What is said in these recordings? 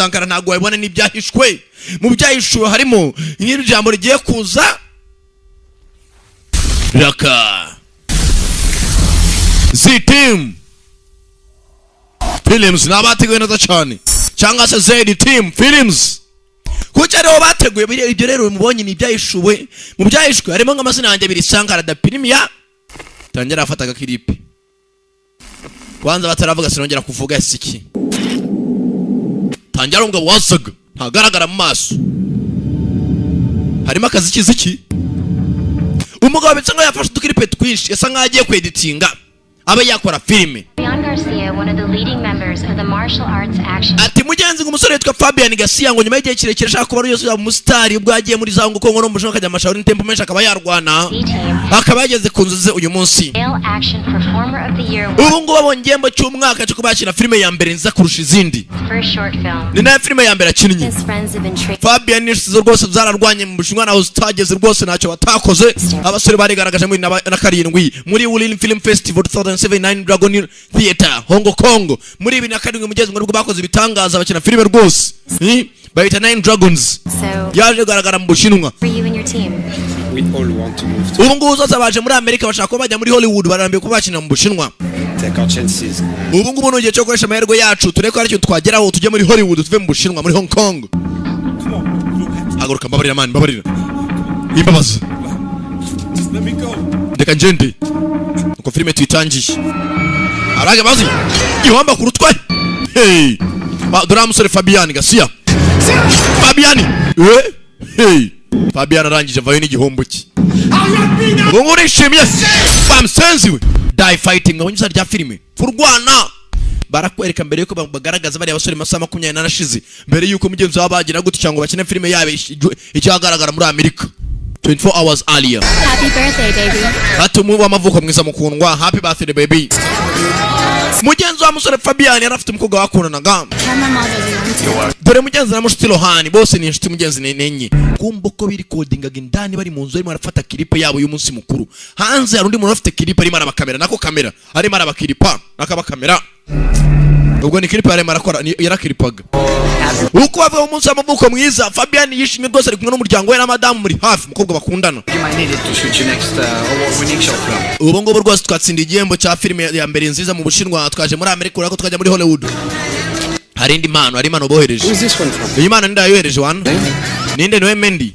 Sankara ntago wabona n'ibyahishwe mu byahishwe harimo nk'iri jambo rigiye kuza raka Z-Team Films nabateguye neza cyane cyangwa se Z-Team Films kuko ariho bateguye ibyo rero mubonye n'ibyahishwe mu byahishwe harimo nk'amazina yanjye abiri Sankara da Premier tangira afataga kilipi kwanza bataravuga sinongera kuvuga siki tangira ngo wasaga ntagaragara mu maso harimo akazi kiziki umugabo bitse ngo yafashe udukilipe twinshi yasa nkaho agiye kweditinga abe yakora filime ati mugenzi umusore yitwa Fabian Garcia ngo nyuma y'igihe kirekire ashaka kuba yose mu star ubwo yagiye muri za ngo kongo no mushoka kajya amashawuri n'tempo menshi akaba yarwana akaba yageze ku nzozi uyu munsi ubu ngo babonye mu cy'umwaka cyo kubakina filime ya mbere nza kurusha izindi ni na filime ya mbere akinnye Fabian nishize rwose zararwanye mu Bushinwa naho zitageze rwose ntacyo batakoze abasore barigaragaje muri na karindwi muri Ulin Film Festival 2079 Dragon Theater Hong Kong muri 2007 mugenzi ngo bakoze ibitangaza bakina filime rwose bayita 9 Dragons yaje kugaragara mu Bushinwa ubu ngubu zose baje muri Amerika bashaka ko bajya muri Hollywood barambiye kuba bakina mu Bushinwa ubu ngubu n'ugiye cyo gukoresha amahirwe yacu tureko aricyo twageraho tujye muri Hollywood tuve mu Bushinwa muri Hong Kong haguruka mbabarira man mbabarira imbabazi ndeka njende uko filime tuyitangiye arage bazi ihomba kurutwe hey dora musore Fabian Garcia Fabian arangije vayo n'igihombo cye ubu nguri shimye bamsenziwe die fighting abonyisa rya filime furwana barakwereka mbere yuko bagaragaza bari abasore masaha 20 narashize mbere yuko mugenzi wabagira gute cyangwa bakina filime yabe icyagaragara muri Amerika 24 hours earlier. Happy birthday baby. Hatumu wa mavuko mwiza mukundwa. Happy birthday baby. Mugenzi wa musore Fabian yarafite umukobwa wakundanaga. Dore mugenzi na mushuti Lohani bose ni inshuti mugenzi nenye. Kumbo ko biri codingaga indani bari mu nzu arimo arafata clip yabo y'umunsi mukuru. Hanze hari undi muntu afite clip arimo arabakamera nako kamera. Arimo arabakilipa nakaba kamera. Ubwo ni clip arimo arakora yarakilipaga. Uko bava umunsi w'amavuko mwiza Fabian yishimye rwose ari kumwe n'umuryango we na madam muri hafi mukobwa bakundana. Ubu ngo rwose twatsinda igihembo cya filime ya mbere nziza mu Bushinwa twaje muri Amerika urako twajya muri Hollywood. Hari indi mpano hari impano bohereje. Iyi mpano ndayohereje wan. Ninde no Mendi.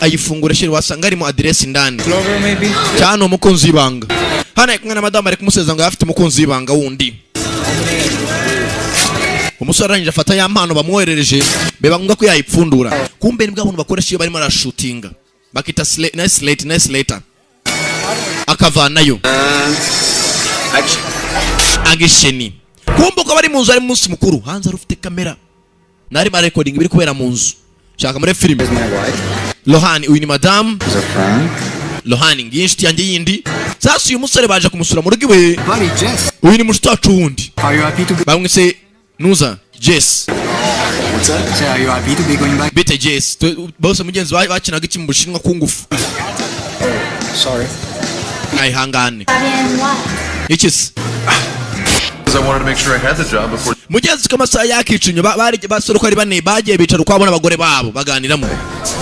Ayifungura shiri wasanga ari mu address indani. Cyane umukunzi ibanga. Hana kumwe na madam ari kumuseza ngo afite umukunzi ibanga wundi. Umusore arangije afata ya mpano bamwoherereje beba ngombwa ko yayipfundura kumbe nibwo abantu bakoresha iyo barimo arashootinga bakita nice later akavanayo agisheni kumbe ko bari mu nzu ari munsi mukuru hanze rufite kamera nari ma recording biri kubera mu nzu shaka muri film Lohani uyu ni madam Lohani nginshiti yanjye yindi sasa uyu musore baje kumusura mu rugo iwe uyu ni mushuti wacu wundi bamwe se Nuza, Jess. What's up? So are you happy to be going back? Bite Jess. Bose mugenzi bakinaga iki mu Bushinwa ku ngufu. Sorry. Ai hangane. Ikisi. I wanted to make sure I had the job before. Mugenzi kama saa yakicinyo bari basoro ko ari bane bagiye bicara kwabona abagore babo baganiramo.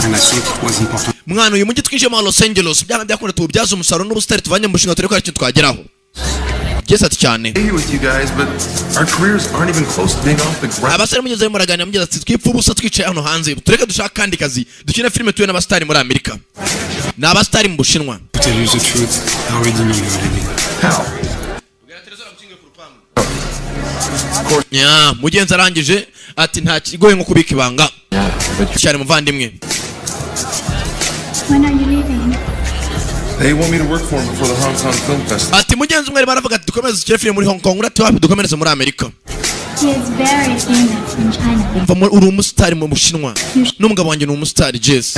And I think it was important. Mwana uyu mujyi twinjiye mu Los Angeles byanga byakunda tubyaza umusaruro n'ubustari tuvanye mu Bushinwa tureko aricyo twageraho. Yes ati cyane. With you guys, but our careers aren't even close to being off the ground. Abasore mugeze mu ragana mugeze ati twipfa ubusa twicaye hano hanze tureka dushaka kandi kazi dukina filime tuwe n'abastari muri Amerika n'abastari mu Bushinwa. Tell you the truth, I already knew you were leaving. How? Yeah, mugenzi arangije ati nta kigoye nko kubika ibanga cyane muvandimwe. When are you leaving? They want me to work for them before the Hong Kong Film Festival. Ati mugenzi umwe baravuga ati dukomeze dukine filime muri Hong Kong urati wapi dukomereze muri Amerika. He is very famous in China. Umva uri umustar mu Bushinwa. N'umugabo wanjye ni umustar Jess.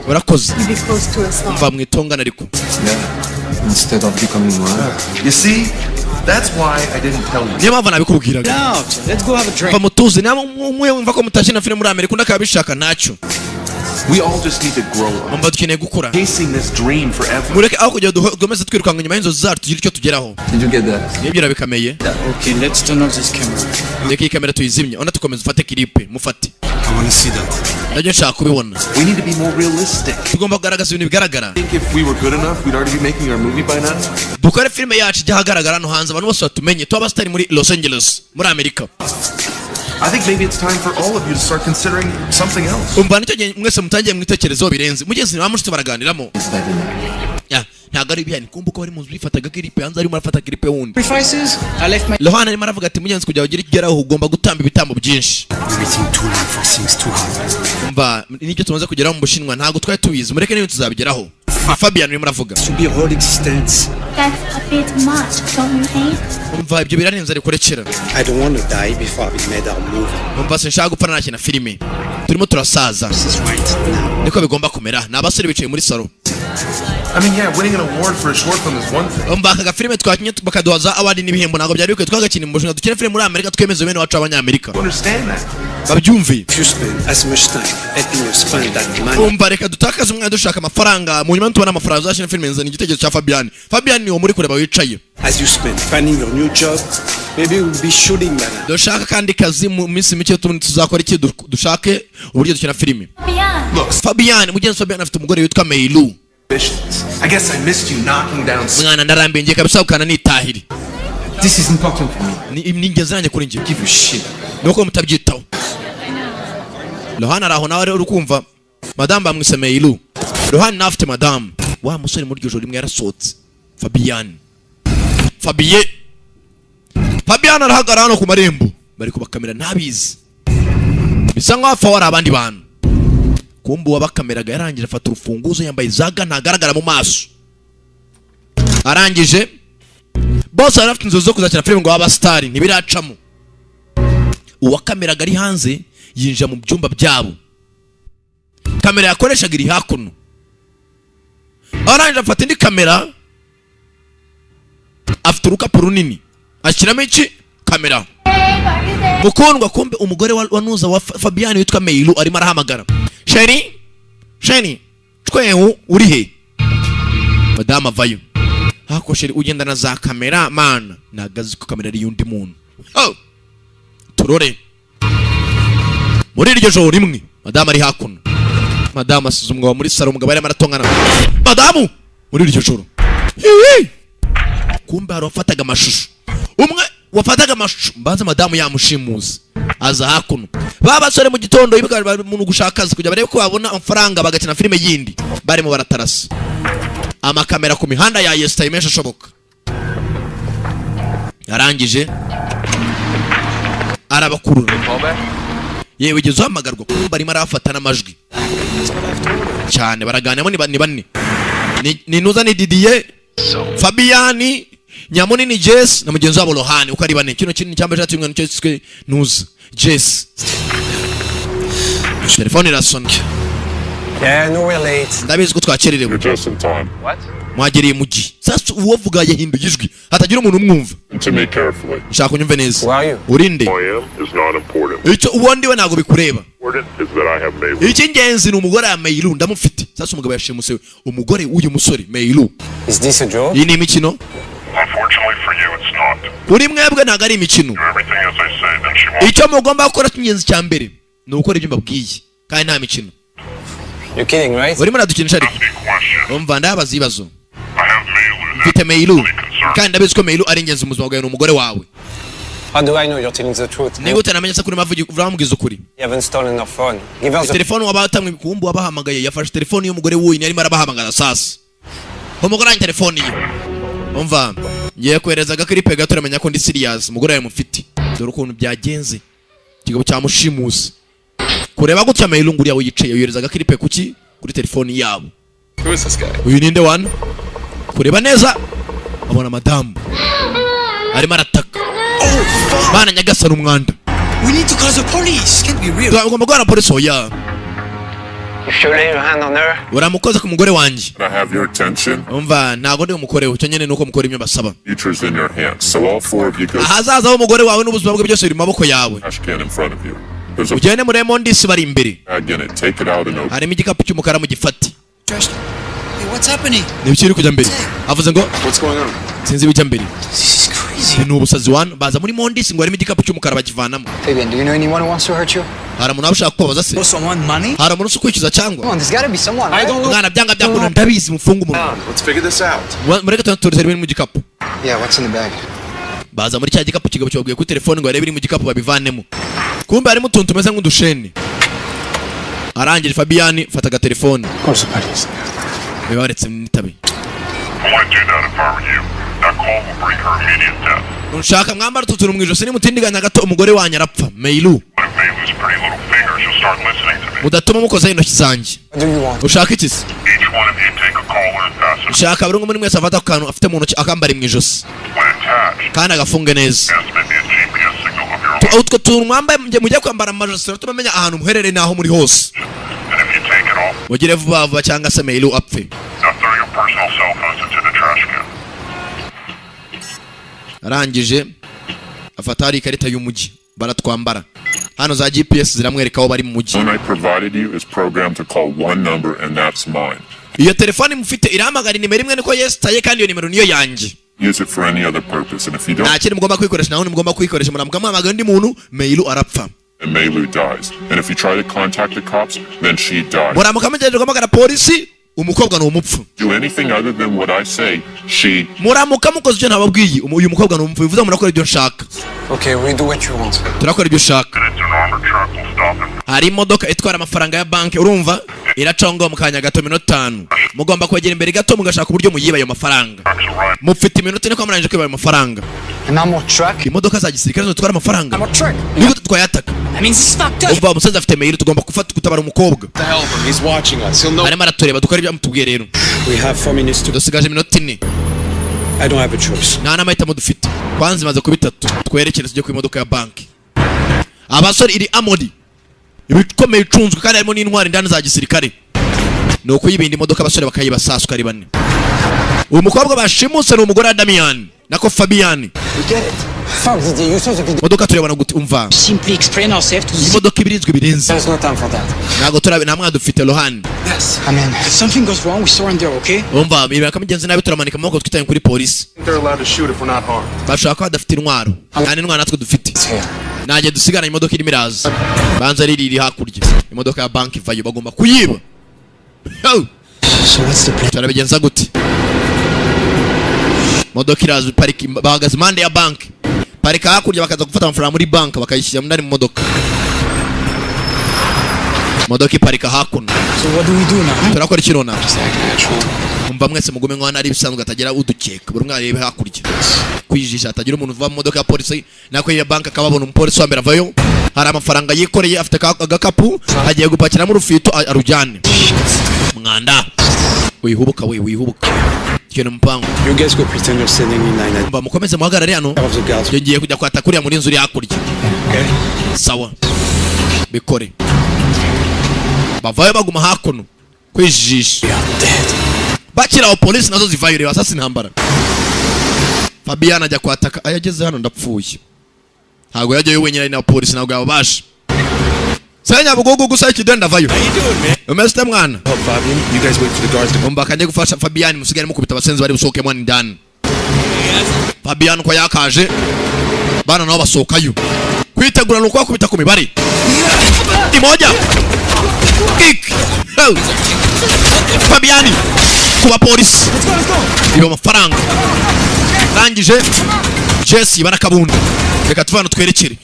Barakoze. You be close to us. Umva mwitongana ariko. Yeah. Instead of becoming one. You see? That's why I didn't tell you. Niyo mpamvu nabikubwiraga. No, let's go have a drink. Fa mutuzi namwe umwe umva ko mutakina filime muri Amerika ndakabishaka ntacyo. We all just need to grow up. umva dukeneye gukura Chasing this dream forever. mureke aho kugira dukomeze twirukanga inyuma y'inzozi zacu tugire icyo tugeraho Did you get that? nibyo urabikameye Okay, let's turn off this camera. reka iyi kamera tuyizimye ona tukomeze ufate kiripe mufate I want to see that. nabyo nshaka kubibona We need to be more realistic. tugomba kugaragaza ibintu bigaragara I think if we were good enough, we'd already be making our movie by now. dukore filime yacu ijya ahagaragara hano hanze abantu bose batumenye tuba abasitari muri Los Angeles muri Amerika I think maybe it's time for all of you to start considering something else. umva nicyo gihe mwese mutangiye mwitekerezo birenze mugenzi nawe mushite baraganiramo ntabwo ari ibiyani kumva uko bari mu nzu bifataga kiripe hanze arimo arafata kiripe wundi Sacrifices? I left my Lohan arimo aravuga ati mugenzi kugira ugire ikigeraho ugomba gutamba ibitambo byinshi waiting too long for things to happen. umva nibyo tumaze kugeraho mu Bushinwa ntabwo twari tubizi mureke n'ibintu tuzabigeraho Fabian arimo aravuga To be a whole existence. That's a bit much, don't you think? umva ibyo birarenze ariko rekera I don't want to die before we made our movie. umva sinshaka gupfa nakina filime turimo turasaza This is right now. niko bigomba kumera ni abasore bicaye muri salo I mean, yeah, winning an award for a short film is one thing. umva aka gafilime twakinye bakaduhaza award n'ibihembo ntabwo byari bikwiye twagakina mu Bushinwa dukine filime muri Amerika twemeze bene wacu abanyamerika You understand that? babyumve If you spend as much time helping you spend that money, umva reka dutakaze umwanya dushaka amafaranga mu nyuma tubona amafaranga uzashina filime nzana igitekerezo cya Fabian ni uwo muri kureba wicaye as you spend finding your new job, maybe we'll be shooting by now. dushaka kandi kazi mu minsi mike tuzakora iki dushake uburyo dukina filime Beyond. Fabian mugenzi Fabian afite umugore witwa Meilu Ambitions. I guess I missed you knocking down. mwana ndarambiye ngiye kabisa ukana nitahiri This is important for me. ni ingenzi nanjye kuri njye Give a shit. nuko mutabyitaho Lohan araho nawe rero ukumva madame bamwise Meilu Lohan nawe afite madame wa musore muri iryo joro rimwe yarasohotse Fabian arahagarara hano ku marembo bari kubakamera ntabizi bisa nkaho hafi aho hari abandi bantu kumbe uwabakameraga yarangije afata urufunguzo yambaye zaga ntagaragara mu maso arangije bose bari bafite inzozi zo kuzakina filime ngo baba sitari ntibiracamo uwakameraga ari hanze yinjira mu byumba byabo kamera yakoreshaga iri hakuno arangije afata indi kamera afite urukapu runini ashyiramo iki kamera mukundwa kumbe umugore wa nuza wa Fabian witwa Meilu arimo arahamagara Sheri twewe uri he madame avayo hako Sheri ugenda na za kamera man nagazi ko kamera ari yundi muntu turore muri iryo joro rimwe madame ari hakuno madame asize umugabo muri salo umugabo arimo aratongana madame muri iryo joro kumbe hari wafataga amashusho umwe wafataga amashusho mbanza madame yamushimuza aza hakuno babasore mu gitondo yibwa umuntu gushaka akazi kujya barebe ko babona amafaranga bagakina filime yindi barimo baratarasa amakamera ku mihanda ya yesitaye menshi ashoboka yarangije arabakurura yewe ugeze uhamagarwa kumva barimo arafata n'amajwi cyane baraganiramo ni bane ni nuza ni Didier Fabian Nyamunini Jess na mugenzi wabo Lohan uko ari bane kino kinini cyambaje ati umwana cyeswe nuza Jess telefone irasona Yeah, no, we're late. ndabizi ko twakererewe Just in time. mwagereye mugi sasa uwovuga yahinduye ijwi hatagira umuntu umwumva To me carefully. nshaka unyumve neza Who are you? urinde Who I am is not important. icyo ubundi we ntago bikureba Important is that I have Meilu. icy'ingenzi ni umugore ya Meilu ndamufite sasa umugabo yashimuse umugore w'uyu musore Meilu Is this a joke? iyi ni imikino Unfortunately for you, it's not. kuri mwebwe ntago ari imikino Do everything as I say, then she won't. icyo mugomba gukora cy'ingenzi cya mbere ni ugukora ibyo mbabwiye kandi nta mikino You're kidding, right? urimo uradukinisha ariko Be questioned. umva ndabaza ibibazo I have Meilu. mfite Meilu kandi ndabizi ko Meilu ari ingenzi mu buzima bwawe ni umugore wawe How do I know you're telling the truth? niba utanamenye se kuri uramubwiza ukuri You haven't stolen our phone. Give us the telefone wabatamwe kumbu wabahamagaye yafashe telefone y'umugore wuyi arimo arabahamagara sasa umugore wanjye telefone ye umva ngiye kwereza agakiripe gato uramenya ko ndi serious umugore wawe mufite dore ukuntu byagenze kigabo cyamushimusa kureba gutya Meilu nguriya wiyicaye yohereza agakiripe kuki kuri telefone yabo Who is this guy? uyu ninde wana kureba neza abona madamu arimo arataka bana nyagasana umwanda We need to call the police. Can't be real. ugomba guhana polisi oya If you lay your hand on her, uramukoze ku mugore wanjye I have your attention. umva ntago ndi umukore we cyonyine nuko mukora ibyo basaba Future's in your hands. So all four of you go ahazaza h'umugore wawe n'ubuzima bwe byose biri mu maboko yawe trash can in front of you. ugende muri Mondisi bari imbere. Again, take it out and open. Harimo igikapu cy'umukara mu gifati. Hey, what's happening? Nibikiri kujya mbere. Avuze ngo What's going on? sinzi bijya mbere. This is crazy. Ni ubusazi wan baza muri Mondisi ngo harimo igikapu cy'umukara bakivanamo. Fabian, do you know anyone who wants to hurt you? Hari umuntu abashaka kubaza se? Owe someone money? Hari umuntu usukwikiza Come cyangwa? on, there's gotta be someone. Right? Mwana byanga byakunda ndabizi mufunga umuntu. Let's figure this out. Mureke tunature ibiri mu gikapu. Yeah, what's in the bag? Baza muri cya gikapu kigabo cyabwiye kuri telefone ngo arebe iri mu gikapu babivanemo. Kumbe harimo utuntu tumeze nk'udusheni. Arangije Fabian fata ga telefone. Cosa parece? Bibaretse nitabe. I wouldn't do that if I were you. That call will bring her immediate death. Unshaka mwambara tutuntu mu ijosi nimutindiganya gato umugore wanyu arapfa. Meilu. But if they lose pretty little fingers, you'll start listening to me. Mudatuma mukoza intoki zanjye. What do you want? Ushaka iki se? Each one of you take a caller and pass it. Ushaka buri umwe muri mwese afata akantu afite mu ntoki akambara mu ijosi. When attached, Kandi agafunge neza. transmit me a GPS signal of your location. Utwo tuntu mwambaye mujye kwambara amajosi ratuma menya ahantu muherereye naho muri hose. And if you take it off, Mugire vuba vuba cyangwa se Meilu apfe. now throw your personal cell phones into the trash can. Arangije afata hari ikarita y'umujyi baratwambara. Hano za GPS ziramwereka aho bari mu mujyi. The phone I provided you is programmed to call one number, and that's mine. Iyo telefone mufite irahamagara nimero imwe niko yesitaye kandi iyo nimero niyo yanjye. Use it for any other purpose, and if you don't, Nta kintu mugomba kwikoresha naho mugomba kwikoresha muramuka muhamagara undi muntu Meilu arapfa. and Meilu dies. And if you try to contact the cops, then she dies. Muramuka mugejeje guhamagara polisi umukobwa ni umupfu. Do anything other than what I say, she. Muramuka mukoze icyo ntababwiye uyu mukobwa ni umupfu bivuze murakora ibyo nshaka. Okay, we do what you want. Turakora ibyo ushaka. And it's an armored truck will stop him. Hari imodoka itwara amafaranga ya banki urumva iraconga mu kanya gato minota 5. Mugomba kwegera imbere gato mugashaka uburyo muyiba ayo mafaranga. Truck's arrived. Mufite iminota ine ko murangije kwiba ayo mafaranga. An armored truck? Imodoka za gisirikare zitwara amafaranga. Armored truck? Niko twayataka. I mean, this is fucked up. Umva umusaza afite Meilu tugomba gufata gutabara umukobwa. To help him. He's watching us. He'll know. Arimo aratureba dukora ibyo amutubwiye rero. We have 4 minutes to. Dusigaje iminota 4. I don't have a choice. Nta n'amahitamo dufite. Kwanza imaze kuba 3 twerekere tujye ku imodoka ya banki. Abasore iri amodi ibikomeye icunzwe kandi harimo n'intwari ndani za gisirikare. Nuko yibindi imodoka abasore bakayiba sasu kari bane. Uyu mukobwa bashimuse ni umugore wa Damian nako Fabian. We get it. Fuck, Didier, you saw the video. Imodoka turebana gute umva. Simply explain ourselves to Imodoka ibirinzwe birenze. There's no time for that. Nago turabe namwe dufite Lohan. Yes. I mean, if something goes wrong, we surrender, okay? Umva ibaka migenzi nabi turamanika amaboko twitaye kuri polisi. They're allowed to shoot if we're not armed. Bashaka ko badafite intwaro. Kandi intwaro natwe dufite. It's here. Naje dusigana imodoka irimo iraza. Banza riri hakurya. Imodoka ya banki vayo bagomba kuyiba. Yo! So what's the plan? Turabigenza gute? Modoka iraza pariki bahagaze impande ya banki. Parika hakurya bakaza gufata amafaranga muri banki bakayishyira muri modoka. Modoka iparika hakuno. So what do we do now? Turakora ikirona. Just act natural. Umva mwese mugume nk'aho ari bisanzwe atagera udukeka. Buri umwe arebe hakurya. Kwijisha atagira umuntu uva mu modoka ya polisi nako ya banki akababona umupolisi wa mbere avayo. Hari amafaranga yikoreye afite agakapu agiye gupakiramo urufito arujyane. Mwanda. Wihubuka wihubuka. Kintu mpango. You guys go pretend you're standing in line Umva mukomeze muhagarare hano. of the guards. Ngiye kujya kwata kuriya muri inzu iri hakurya. Okay? Sawa. Bikore. Bavayo baguma hakuno. Kwijisha. We are dead. Bakira polisi nazo zivayo reba sasa intambara. Fabian ajya kwataka ayageze hano ndapfuye. Ntago yajyayo wenyine na polisi ntabwo yabasha. Sanya bugogo gusa ikidenda vayo. Umeste mwana. Help Fabian. You guys wait for the guards to come. Umba kanje gufasha Fabian musigare mukubita abasenzi bari busohoke mwana ndani. Fabian ko yakaje. Bana nabo basohokayo. Kwitegura nuko bakubita ku mibare. Imoja. Kick. Oh. Fabian kuba polisi. Ibo mafaranga. Rangije Jesse barakabunda. Reka tuvana twerekere.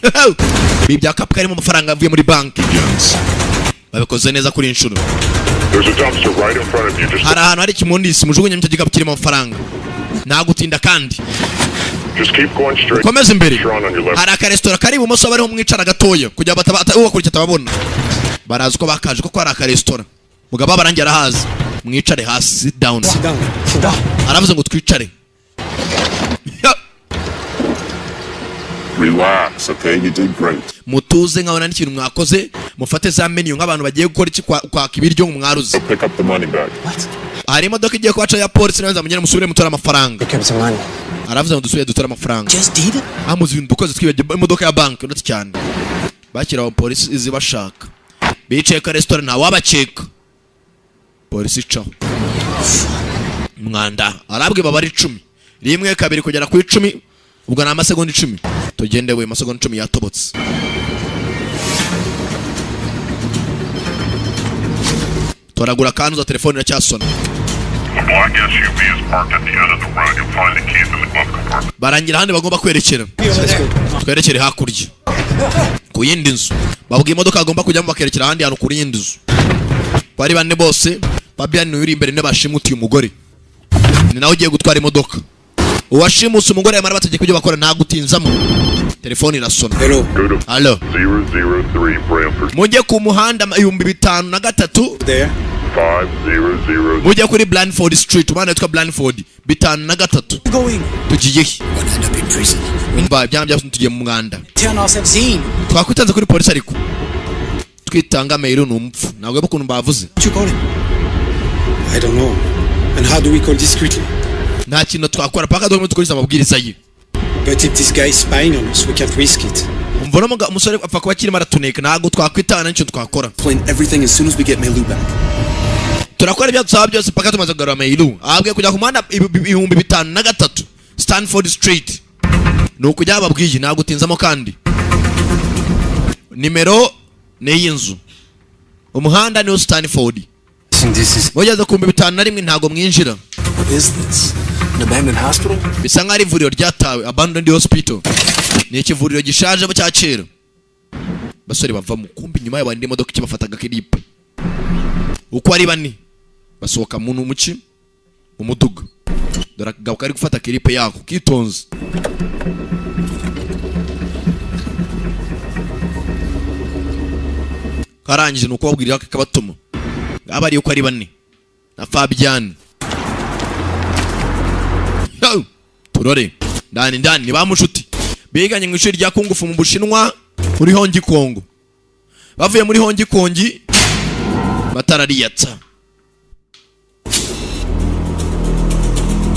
Bibya kapu karimo amafaranga avuye muri banki. Babikoze neza kuri inshuro. There's a dumpster right in front of you. Just Hari ahantu hari kimundisi mujugunye mu gikapu kirimo amafaranga. Nagutinda kandi. keep going straight. Komeza imbere. Restaurant on your left. Hari akaresitora kari ibumoso bariho mwicara gatoya kugira ubakurikira atababona. Barazi ko bakaje ko ari akaresitora. Mugabo barangira arahazi. Mwicare hasi, sit down. Sit down. Sit down. Aravuze ngo twicare. Relax, okay? You did great. Mutuze nkabona n'ikintu mwakoze mufate za menu nk'abantu bagiye gukora iki kwaka ibiryo mu mwaruzi. Go pick up the money bag. What? Hari imodoka igiye kwaca ya polisi nazo munyene musubire mutora amafaranga. Pick up the money. Aravuze ngo dusubire dutora amafaranga. Just did it? Amuzi ibintu dukoze twibye imodoka ya banki ndetse cyane. bakira abo polisi izi bashaka bicaye ka restaurant nta wabakeka polisi icaho mwanda arabwe baba ari 10 rimwe kabiri kugera ku 10 ubwo na amasegonda 10 tugendewe amasegonda 10 yatobotse toragura kanzu telefone iracyasona The black SUV is parked at the end of the road. You'll find the keys in the glove compartment. barangira handi bagomba kwerekera twerekere hakurya ku yindi nzu babwiye imodoka agomba kujyamo bakerekera handi hano kuri yindi nzu bari bane bose Fabian uri imbere ne bashimutiye umugore ni nawe ugiye gutwara imodoka uwashimuse umugore yamara bategeka kujya bakora nta gutinzamo telefone irasona Hello. allo 003 Bramford. mujye ku muhanda 503 There. 500. mujye kuri Blandford Street umwana witwa Blandford 503 Going. tugiye We'll end up in prison. umva byanga byose tugiye mu mwanda Turn ourselves in. twakwitanze kuri polisi ariko twitanga mail n'umupfu ntabwo bakuntu bavuze What you call him? I don't know. And how do we call discreetly? nta kintu twakora paka dore tukuriza amabwiriza ye But if this guy is spying on us, we can't risk it. umva no umusore apfa kuba kirimo aratuneka ntabwo twakwitana n'icyo twakora Explain everything as soon as we get Melu back. turakora ibyo dusaba byose paka tumaze kugarura mail abwiye kujya ku muhanda 503 Stanford Street ni ukujya babwiye ntabwo utinzamo kandi nimero ni y'inzu umuhanda ni Stanford This is... mugeze ku 501 ntabwo mwinjira What is this? An abandoned hospital? bisa nk'ari ivuriro ryatawe abandoned hospital ni ikivuriro gishaje cya kera basore bavamo kumbi nyuma y'abandi imodoka ikibafataga clip uko ari bane basohoka mu muki umuduga dore akagabo kari gufata clip yako kitonze karangije nuko babwirira akabatuma abari uko ari bane na Fabian turore ndani ni bamushuti biganye mu ishuri rya kungufu mu Bushinwa muri Hong Kong bavuye muri Hong Kong batarariyatsa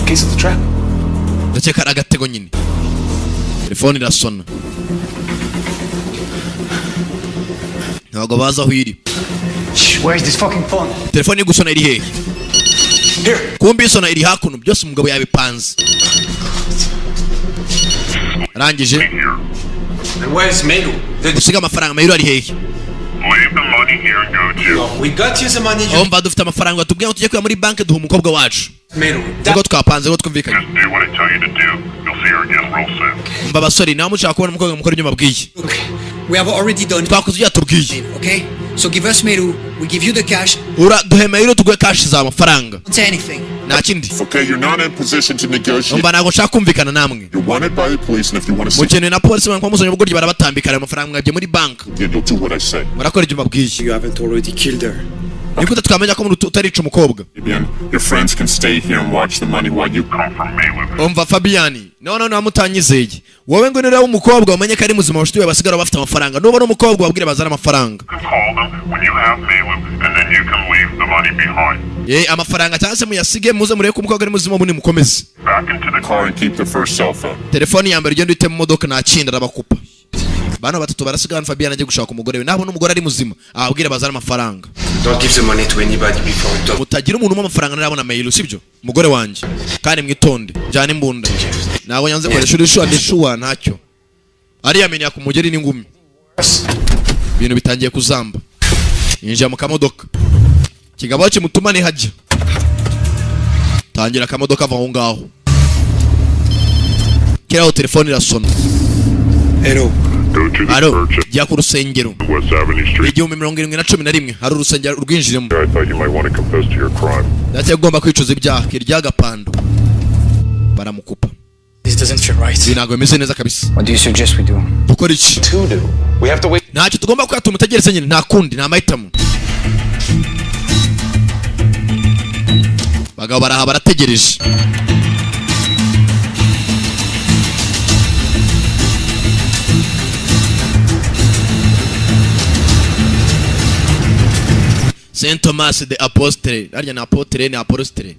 Case of the trap. ndetse karagatego nyine telefone irasona ntabwo baza aho iri Where is this fucking phone? telefone igusona iri hehe Here. kumbi isona iri hakuno byose umugabo yabipanze arangije And where's Melu? gusiga amafaranga mayiro ari hehe Leave the money here and go to. We got you some money. omba dufite amafaranga tubwiye ngo tujye kuya muri banki duha umukobwa wacu Melu. niko twapanze ngo twumvikanye Just do what I tell you to do. You'll see her again real soon. mba basore nawe mushaka kubona umukobwa mukora ibyo mabwiye Look, we have already done twakoze ibyo tubwiye okay? So give us Meru, we give you the cash, ura duhe mayiro tuguhe kashi za amafaranga don't say anything. nta kindi Okay, you're not in position to negotiate. umva ntabwo nshaka kumvikana namwe You're wanted by the police, and if you want to see mukeneye na polisi mwa muzanye ubugoryi barabatambikana amafaranga mwabye muri banki again, you'll do what I say. murakora ibyo mabwiye You haven't already killed her. niko twamenya ko umuntu utarica umukobwa Again, your friends can stay here and watch the money while you come from Melu. umva Fabian none namutanyizeye wowe ngo nira umukobwa umenye ko ari muzima bashiti we basigara bafite amafaranga nubona umukobwa wabwire bazana amafaranga You can call them when you have Melu, and then you can leave the money behind. amafaranga cyangwa se muyasige muze murebe ko umukobwa ari muzima muni mukomeze Back into the car and keep the first cell phone. telefone ya mbere ugenda uhite mu modoka ntakinda arabakupa bano batatu barasiga Fabian ajye gushaka umugore we nabona umugore ari muzima ababwire bazana amafaranga Don't give the money to anybody before we talk. mutagira umuntu amafaranga narabona mail sibyo umugore wanje kandi mwitonde jana imbunda nabo yanze koresha urishuwa ndishuwa ntacyo ari yamenya ku mugeri n'ingumi ibintu bitangiye kuzamba yinjira mu kamodoka kigabo kimutuma ni hajya tangira akamodoka ava aho ngaho kiraho telefone irasona Hello. Go to the alo church jya ku rusengero at West Avenue Street. 1711 hari urusengero rwinjiremo I thought you might want to confess to your crime. ndetse agomba kwicuza ibyaha kiryagapando baramukupa This doesn't feel right. ibi ntabwo bimeze neza kabisa What do you suggest we do? dukora iki To do. We have to wait. ntacyo tugomba kwata umutegereze nyine nta kundi nta mahitamo bagabo baraha barategereje Saint Thomas de Apostle arya na apotre ni apostle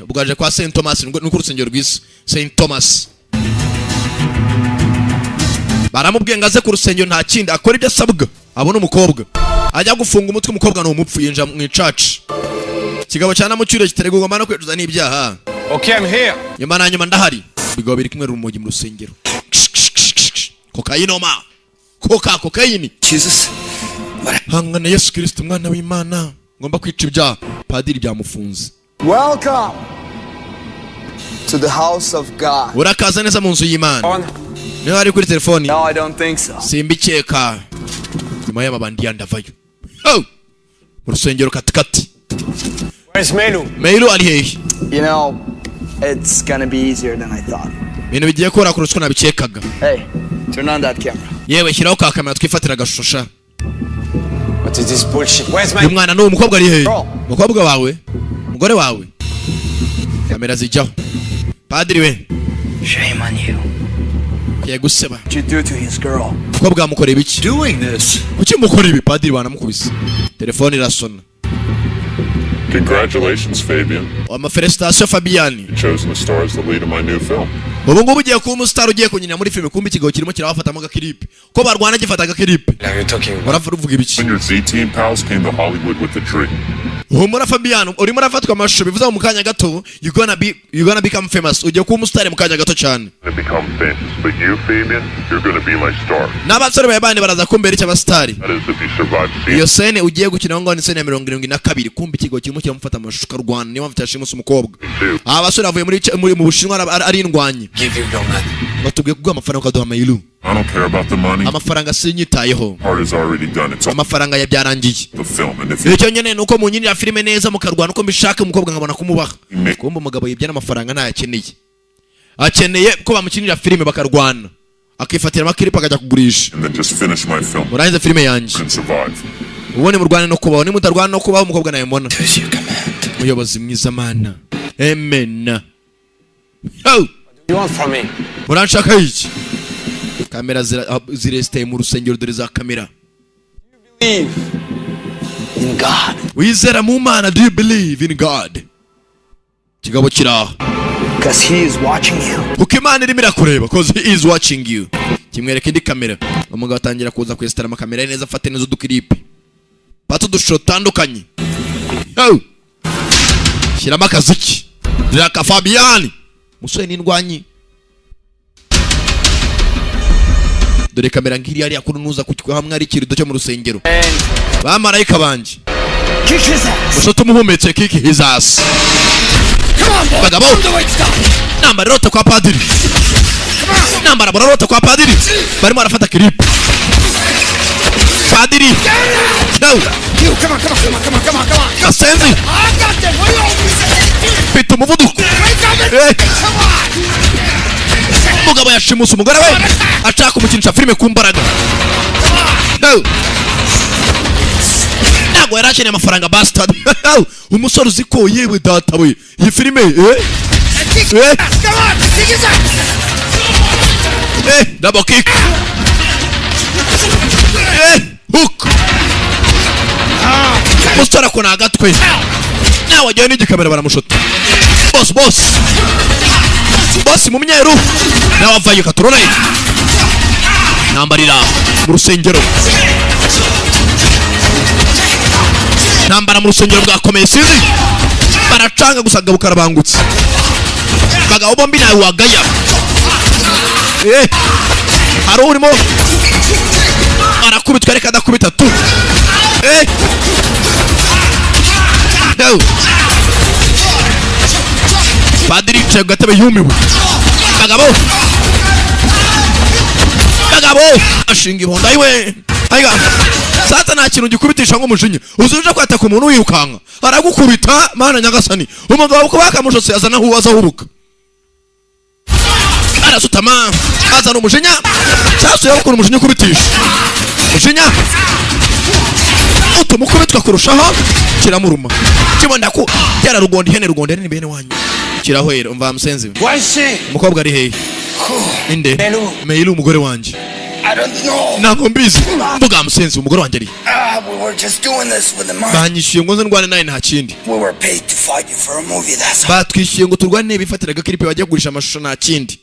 ubwaje kwa Saint Thomas nuko urusengero rw'isi Saint Thomas baramubwiye ngo aze ku rusengero nta kindi akora ibyo asabwa abona umukobwa ajya gufunga umutwe umukobwa ni umupfu yinja mu icaci kigabo cyana mu cyure kiterega ugomba no kwetuza n'ibyaha. Okay, I'm here. Nyuma na nyuma ndahari bigabo biri kumwe rumogi mu rusengero kokayinoma kokayini Jesus. hangana Yesu Kristo umwana w'Imana ngomba kwica ibyaha. Padiri byamufunze. Welcome to the house of God. Urakaza neza mu nzu y'Imana. Niba ari kuri telefoni? No, I don't think so. Simbikeka. Nyuma y'amabandi yandavayo. Oh! Mu rusengero katikati. Where's Melu? Melu ari hehe? You know, it's gonna be easier than I thought. Ibintu bigiye kora kurusha nabikekaga. Hey, turn on that camera. Yewe shyiraho ka kamera twifatira agashusho. What is this bullshit? Where's my... Umwana n'uwo mukobwa ari hehe? Mukobwa wawe? Mugore wawe? Kamera zijyaho. Padiri we. Shame on you. Yeguseba. What you do to his girl? Mukobwa mukora ibiki? Doing this. Kuki mukora ibi? Padiri banamukubise. Telefone irasona. Congratulations, Fabian. Amafelicitation Fabian. You've chosen to star as the lead of my new film. Ubu ngubu ugiye kuba umustar ugiye kunyina muri filime kumbi ikigo kirimo kirabafatamo agakiripe. Ko barwana gifata agakiripe. Now you're talking about... Baravuga ibiki? When your Z-Team pals came to Hollywood with the tree. Humura Fabian, urimo rafatwa amashusho bivuze mu kanya gato, you gonna become famous. Ugiye kuba umustar mu kanya gato cyane. To become famous, but you, Fabian, you're going to be my star. N'abasore bayabandi baraza kumbera icyo abastari. That is if you survive season. Iyo scene ugiye gukina ngo ni scene ya 72 kumbi ikigo kirimo kiramufata amashusho karwana niyo mfite yashimusa umukobwa. Abasore bavuye muri mu Bushinwa ari indwanyi. Give you your money. Batubwiye kuguha amafaranga ukaduha Mailu. I don't care about the money. Amafaranga sinyitayeho. Part is already done. It's all Amafaranga yabyarangiye. the film. And if you Icyo nyene nuko munyinira filime neza mukarwana uko mbishaka umukobwa nkabona kumubaha. Kumbe umugabo yibyana amafaranga ntayakeneye. Akeneye ko bamukinira filime bakarwana. Akifatira amakiripa akajya kugurisha. and then just finish my film Urangiza filime yanjye. and survive. Ubone murwane no kubaho, nimutarwana no kubaho umukobwa naye mbona. As you command. Muyobozi mwiza mana. Amen. Oh! You want from me? Muranshaka iki? Kamera ziresteye mu rusengero dore za kamera. Believe in God. Wizera mu Mana, do you believe in God? Kigabo kiraho. Because he is watching you. Kuko Imana irimo irakureba, cause he is watching you. Kimwereka indi kamera. Umugabo atangira kuza kwesitara amakamera neza afate neza udukiripe. Pato dushusho tandukanye. Oh! Shyiramo akaziki. Raka Fabian. Musore n'indwanyi. Dore kamera ngiri yari yakunuza kukwa hamwe ari kirido cyo mu rusengero. Bamarayika banje. Mushoto muhumetse kiki his ass. Bagabo. Namba rota kwa padiri. Namba rota kwa padiri. Barimo arafata clip. Padiri. No. You, come on. Kasenzi. I got them. What are you always Pita umuvuduko. Mugabo yashimusa umugore we. Ashaka umukinisha filime ku mbaraga. No. Ntabwo yarakeneye amafaranga bastard. Umusore uziko yewe data we. Iyi filime double kick. Hook. Musore akona agatwe. Nawe ajyayo n'igikamera baramushota. Boss mu myeru. Nawe avayo katurona iki. Nambarira mu rusengero. Nambara mu rusengero bwakomeye sinzi. Baracanga gusa gabukara bangutse. Bagabo bombi nawe wagaya. Haro urimo. Arakubitwa reka adakubita tu. No. Padiri yicaye gatebe yumiwe. Bagabo ashinga ibonda iwe. Aiga sata nta kintu gikubitisha ngo umujinya. Uzuje kwataka umuntu wirukanka. Aragukubita mana nyagasani. Umugabo uko bakamushose azana huwaza huruka. Arasutama azana umujinya. Sasa yo ukora umujinya kubitisha. Umujinya. Utumukubitwa kurushaho kiramuruma. Kibonda ko yara rugondi hene rugondi ni bene wanyu. Kirahwera umva musenzi. Wase. Umukobwa ari hehe? Inde? Mailu umugore wanje. I don't know. Ntabwo mbizi. Mvuga musenzi umugore wanje ari. We were just doing this with the money. Banyishyuye ngo nze ndwane naye nta kindi. We were paid to fight you for a movie, that's all. Batwishyuye ngo turwane bifatiraga clip bajya kugurisha amashusho nta kindi.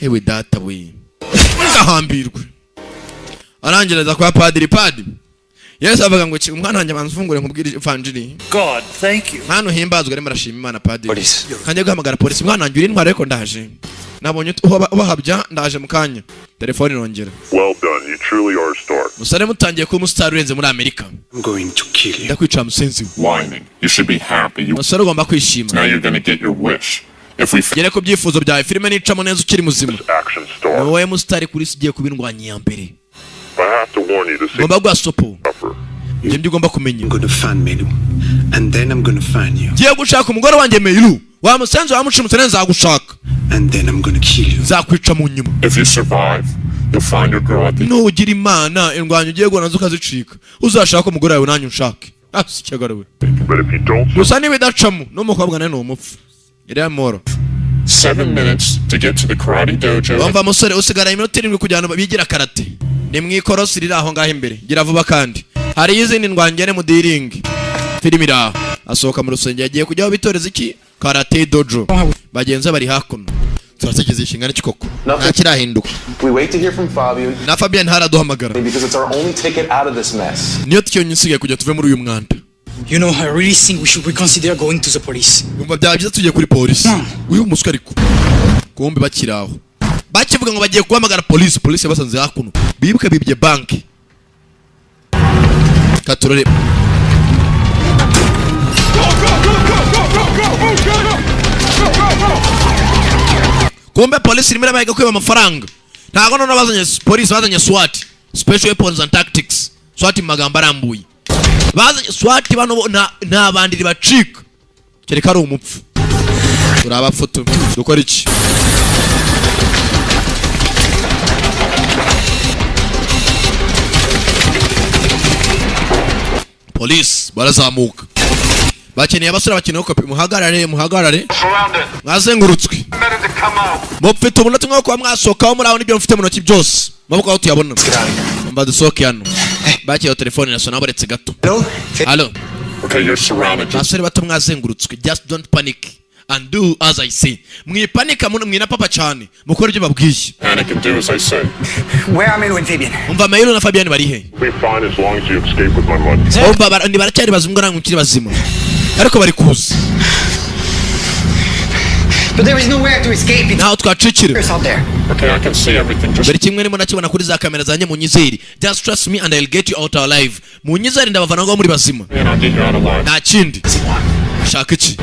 Hewe data we. agahambirwe. Arangereza kwa padiri. Yesu avuga ngo umwana wanjye banzufungure nkubwire evanjiri. God, thank you. Hano himbazwe arimo arashima Imana padiri. Kanje guhamagara polisi, umwana wanjye uri ntwara ariko ndaje. Nabonye ubahabya ndaje mukanya. Telefone irongera. Well done, you truly are a star. Musare mutangiye kuba umustar urenze muri Amerika. I'm going to kill you. Ndakwica musenzi. Whining. You should be happy. Musare ugomba kwishima. Now you're gonna get your wish. If we Gere ko byifuzo byawe filime nicamo neza ukiri muzima. action star, Wowe mustar kuri sigiye kubindwanya ya mbere. I have to warn you, this is Ngomba gwasopo. tougher. Njye ugomba kumenya. I'm gonna find Melu, and then I'm gonna find you, Giye gushaka umugore wanjye Meilu. Wa musenzi wa mushimutse neza zagushaka. and then I'm gonna kill you. Zakwica mu nyuma. If you survive, you'll find your girl at the Nugira Imana indwanyo ugiye gona nzuka zicika. Uzashaka umugore wawe nanyu nshake. Cyagarawe. but if you don't, Gusa nibidacamo n'umukobwa nawe n'umupfu. Iri amoro. 7 minutes to get to the karate dojo. Wumva musore usigara iminota 7 kujyana bigira karate. Ni mwikorosi riri aho ngaho imbere. Gira vuba kandi. Hari izindi ndwangene mu diring. Filimira asohoka mu rusenge yagiye kujyaho bitoreza iki? Karate dojo. Bagenza bari hakuno. Turategeze ishingana cy'ikoko. Nta kirahinduka. We wait to hear from Fabian Na Fabian haraduhamagara. because it's our only ticket out of this mess. Niyo tyonye nsigaye kujya tuve muri uyu mwanda. You know, I really think we should reconsider going to the police. Umva byagize tugiye kuri polisi. Uyu muswa ariko. Kumbe bakiraho. Bakivuga ngo bagiye guhamagara polisi basanze hakuno. Bibuke bibye banki. Katurore. Kumbe polisi irimo irabahiga kwiba amafaranga. Ntago none bazanye polisi bazanye SWAT, Special Weapons and Tactics. SWAT mu magambo arambuye. Bazanye SWAT bano nta bandiri bacika. Kereka ari umupfu. Turaba foto. Dukora iki? Police barazamuka. Bakeneye abasore bakeneye kopi muhagarare. Mwazengurutswe. Mufite umunota umwe wo kuba mwasohokaho muri aho n'ibyo mufite mu ntoki byose. Maboko aho tuyabona. Mba dusohoke hano. Bakiye telefone na sona baretse gato. Hello. Okay, you're surrounded. Basore bato mwazengurutswe. Just don't panic and do as I say. Mwipanika mwina papa cyane. Mukora ibyo babwiye. Panic and do as I say. Where are Melu and Fabian? Umva Meilu na Fabian bari he? We'll be fine as long as you escape with my money. Umva ni baracyari bazimwe nangu kiri bazima. Ariko bari kuza. But there is nowhere to escape. Naho twacikire. There's out there. Okay, I can see everything. Just Bari kimwe nimo nakibona kuri za kamera zanjye mu nyizeri. Just trust me and I'll get you out alive. Mu nyizeri ndabavana ngo muri bazima. and I'll get you out alive. Nta kindi. Shaka iki?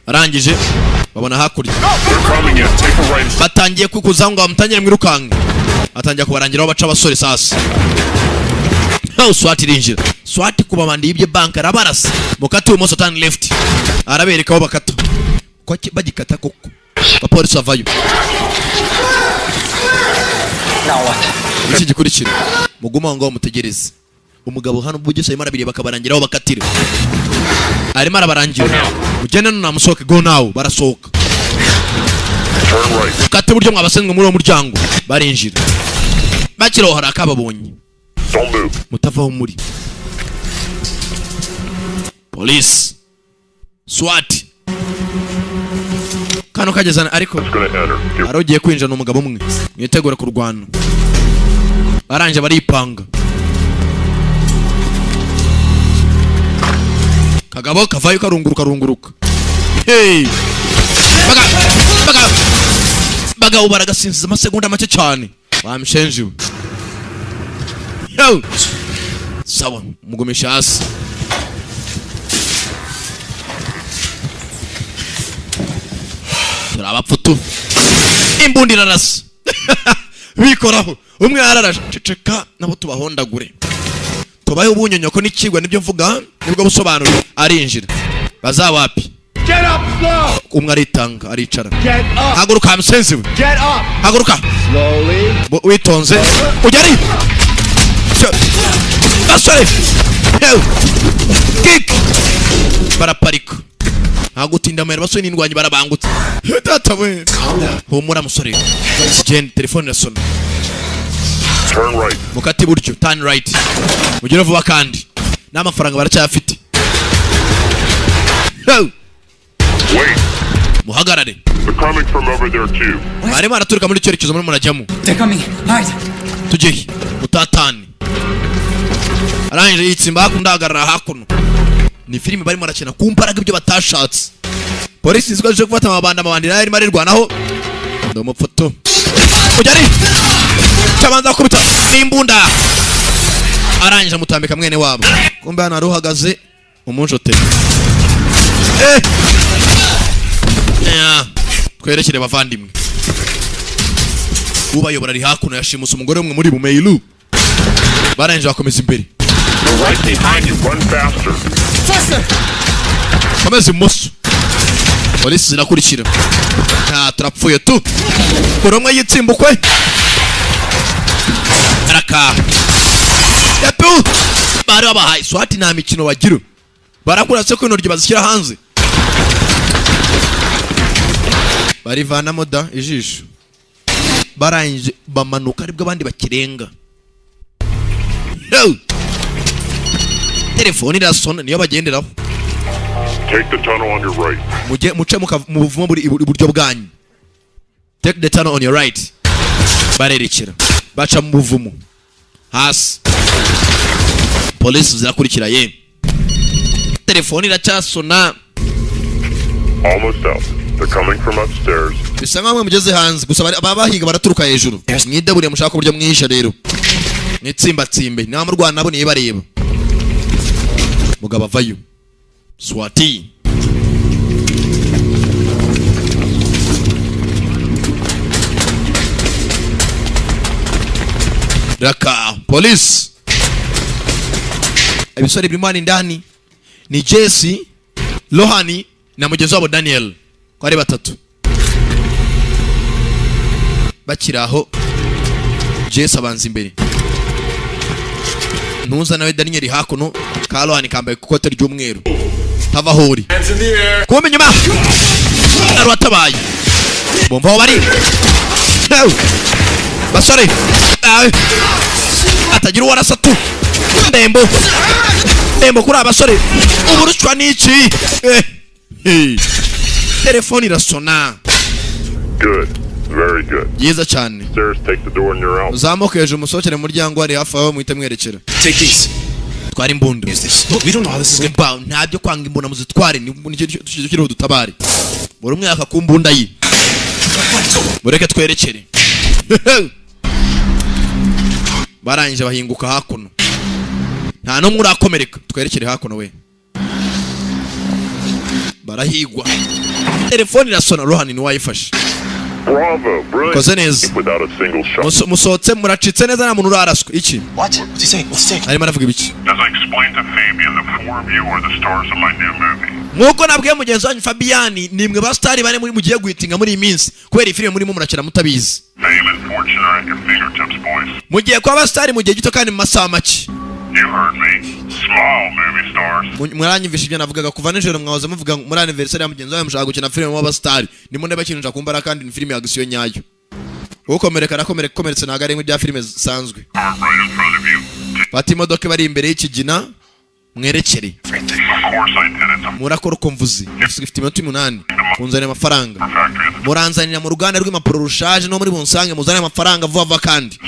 Arangije babona hakurya. They're coming in. Take a right. Batangiye kukuza ngo bamutangire mwirukanka. Atangiye kubarangiraho baca abasore sasa. SWAT irinjira. SWAT kuba bandi ibye bank arabarasa. Mukati umoso turn left. Arabereka aho bakata. Ko bagikata koko. Bapolisi bavayo. Now what? Iki gikurikira. Muguma ngo mutegereze. Umugabo hano bugise imara biri bakabarangiraho bakatire. Arimo arabarangira. Mugende namusohoke go now barasohoka. Turn right. Kati buryo mwabasenzwe muri uwo muryango barinjira. Bakiro haraka babonye. Don't move. Mutavaho muri. Police. SWAT. Kano kagezana ariko It's gonna enter. arogiye kwinjira n'umugabo umwe. Mwitegura kurwana. Baranje baripanga. Kagabo kavayo karunguruka. Hey! Baga ubaragasinziza amasegonda make cyane. Wamshenjiwe. Yo! Sawa, mugumisha hasi. Turabapfutu. Imbundi rarasa. Bikoraho. Umwe araraceceka nabo tubahondagure. Tubaye ubunyonyoko n'ikigwa nibyo mvuga nibwo busobanuro arinjira. Bazawapi? Get up slow. Umwe aritanga aricara. Get up. Haguruka msensiwe. Get up. Haguruka. Slowly. Witonze. Ujari. Basore. Yo. Kick. Baraparika. Hagutinda mera basore n'indwanyi barabangutse. Data we. Humura musore. Gen telefone irasona. Turn right. Mukati buryo turn right. Mugire vuba kandi. N'amafaranga baracyafite. Yo. Wait. Muhagarare. They're coming from over there too. barimo araturuka muri cyerekezo muri murajyamo. They're coming. Hide. Tujye utatane. Arangije yitsimba hakundagarara hakuno. Ni filime barimo arakina ku mbaraga ibyo batashatse. Polisi zikoje gufata amabandi nayo arimo arirwanaho. Ndo mupfoto. Kujari. Tabanza kubita imbunda. Arangije mutambika mwene wabo. Kumbe hano aruhagaze umunjote. Twerekere bavandimwe. Ubayobora ari hakuno yashimusa umugore umwe muri Bumeilu. Barangije bakomeza imbere. Right behind you, run faster. Faster. Komeza imoso. Polisi zirakurikira. Turapfuye tu. Koromwe yitsimbukwe. Araka. Yapu. Bari babahaye swati nta mikino bagira. Barakuratse ko inoryo bazishyira hanze. Barivanamo da ijisho. Barangije bamanuka aribwo abandi bakirenga. Telefoni irasona niyo bagenderaho. Take the tunnel on your right. Muce muvumo buri iburyo bwanyu. Take the tunnel on your right. Barerekera. Baca mu buvumo. Hasi. Polisi zirakurikira ye. Telefoni iracyasona. Almost out. They're coming from upstairs. Bisa nkamwe mugeze hanze gusa ababahiga baraturuka hejuru. Mwidaburiye mushaka uburyo mwisha rero. Nitsimba tsimbe. Nta mu Rwanda nabo niye bareba. Mugaba vayo. Swati. Raka police. Ebisore birimani ndani ni Jesse, Lohani na mugenzi wabo Daniel. Kwa ari batatu. Bakiraho Jesse abanza imbere. Ntuza nawe Daniel hakuno ka Lohani kambaye ikote ry'umweru. Tava hori. Kumbe nyuma. Arwatabaye. Bomba aho bari. Basore. Atagira uwarasatu. Ndembo kuri abasore. Uburushwa n'iki? Telefoni irasona. Good. Very good. Yeza cyane. Stairs, take the door and you're out. Uzamuke hejuru musohokere mu muryango ari hafi aho muhita mwerekera. Take these. Twari imbunda. Look, we don't know how this is going. Ntabyo kwanga imbunda muzitware nicyo kiriho dutabare. Buri umwe akakumbunda yi. Mureke twerekere. Barangije bahinguka hakuno. Nta no murakomereka twerekere hakuno we. Barahigwa. Telefoni irasona Rohani ni wayifashe. Bravo, brilliant. Without a single shot. Musotse muracitse neza na muntu uraraswe iki? What? What's he saying? What's he saying? Arimo aravuga ibiki? As I explained to Fabian, the four of you are the stars of my new movie. Nkuko nabwiye mugenzi wanyu Fabian nimwe ba star bane muri mugiye guhitinga muri iyi minsi kubera ifilime murimo murakira mutabizi. Fame and fortune are at your fingertips, boys. Mugiye kwa ba star mu gihe gito kandi mu masaha make. You heard me. Smile, movie stars. Mwaranyumvisha ibyo navugaga kuva nijoro mwahoze muvuga muri anniversary ya mugenzi wanyu mushaka gukina filime w'aba star. Ndimo ndabakinja kumbara kandi ni filime yagisiyo nyayo. Ukomereka nakomeretse ntago ari nk'ibya filime zisanzwe. Fata imodoka bari imbere y'ikigina mwerekere. Murakora uko mvuze. Mufite iminota 8 kunzanira amafaranga. Muranzanira mu ruganda rw'impapuro rushaje no muri bunsange muzane amafaranga vuba kandi.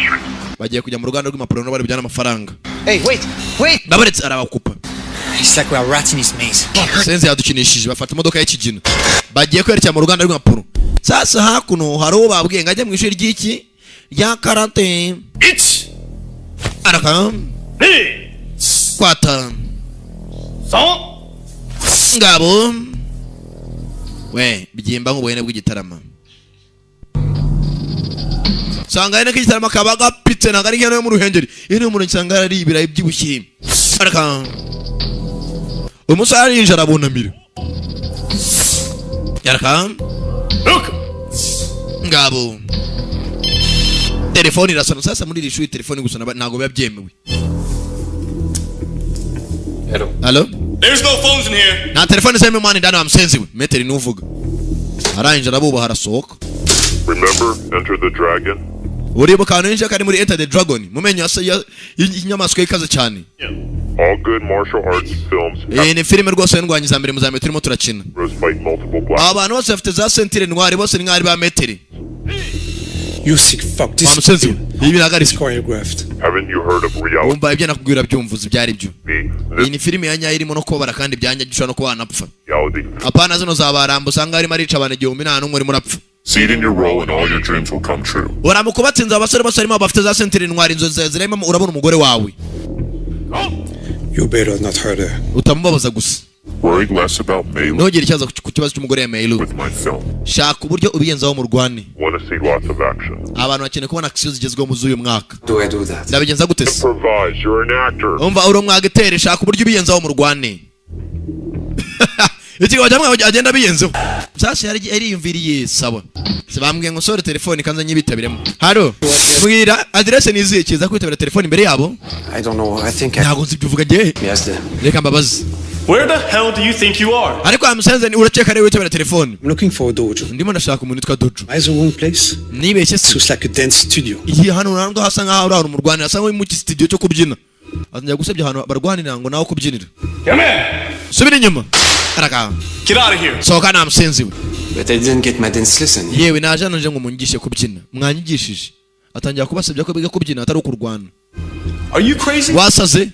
Bagiye kujya mu ruganda rw'impapuro no bari bijyana amafaranga. Hey, wait. Babaretse arabakupa. It's like we are rats in his maze. Senze yadukinishije bafata imodoka y'ikigina. Bagiye kwerekera mu ruganda rw'impapuro. Sasa hakuno haro babwiye ngajya mu ishuri ry'iki rya karate. It's Araka. Kwata. Ngabo. We, bijimba nk'ubuhene bw'igitarama. Sanga ene k'igitarama kabaga pitse nagari nkeno yo mu ruhengeri. Ine mu nsanga ari ibirayi by'ubushyimbo. Araka. Umusari yinjira abunamira. Yaraka. look. Ngabo. Telefoni irasona sasa muri rishuri telefoni gusona ntago biba byemewe. Hello? There's no phones in here. Na telefoni zeme mwana ndano amsenziwe. Meteri nuvuga. Aranje arabuba harasohoka. Remember, enter the dragon. uribuka ahantu hinjiye kari muri Enter the Dragon mumenyo y'inyamaswa ikaze cyane. All good martial arts films ni filime rwose y'indwanyi za mbere muzambe turimo turakina. Abantu bose bafite za sentire ntwari bose ni nk'ari ba meteri. You sick fuck, this is choreographed. Haven't you heard of reality? Umva ibyo nakubwira byumvuze byari byo. Iyi ni filime ya nyayo irimo no kubara kandi byanya gishobora no kuba napfa. Apana zino zabarambo usanga harimo arica abantu 1000 muri murapfa. Succeed in your role and all your dreams will come true. Uramukubatsinza abasore bose harimo bafite za sentire ntwari inzozi zirimo urabona umugore wawe. You better not hurt her. Utamubabaza gusa. Worried less about Meilu. Ntugire ikibazo ku kibazo cy'umugore ya Meilu. With my film. Shaka uburyo ubigenzaho mu rwane. Want to see lots of action. Abantu bakeneye kubona action zigezweho mu zuyu mwaka. Do I do that? Ndabigenza gute se? Improvise, you're an actor. Umva uro mwagetere shaka uburyo ubigenzaho mu rwane. Ikigo cyamwe agenda biyenzeho. Sasa yari yumviriye sawa. Sibambwiye ngo sore telefone kanza nyibitabiremo. Haro. Mbwira address niziye kiza kwitabira telefone imbere yabo. I don't know. I think ntago nzi byuvuga je. Yes, there. Reka mbabazi. Where the hell do you think you are? Ariko amusenze ni uraceka rero witabira telefone. I'm looking for a dojo. Ndimo ndashaka umuntu witwa Dojo. Is the wrong place? Nibeshye se. It's like a dance studio. Iyi hano nando hasa nkaho uri mu Rwanda hasa nko mu studio cyo kubyina. Azajya gusebya hano barwanira ngo nawo kubyinira. Come here. Subira inyuma. Araka. Get out of here. Soka namusenzi we. But I didn't get my dance lesson. Yewe naje nanje ngo munyigishe kubyina. Mwanyigishije. Atangira kubasebya ko biga kubyina atari ukurwana. Are you crazy? Wasaze.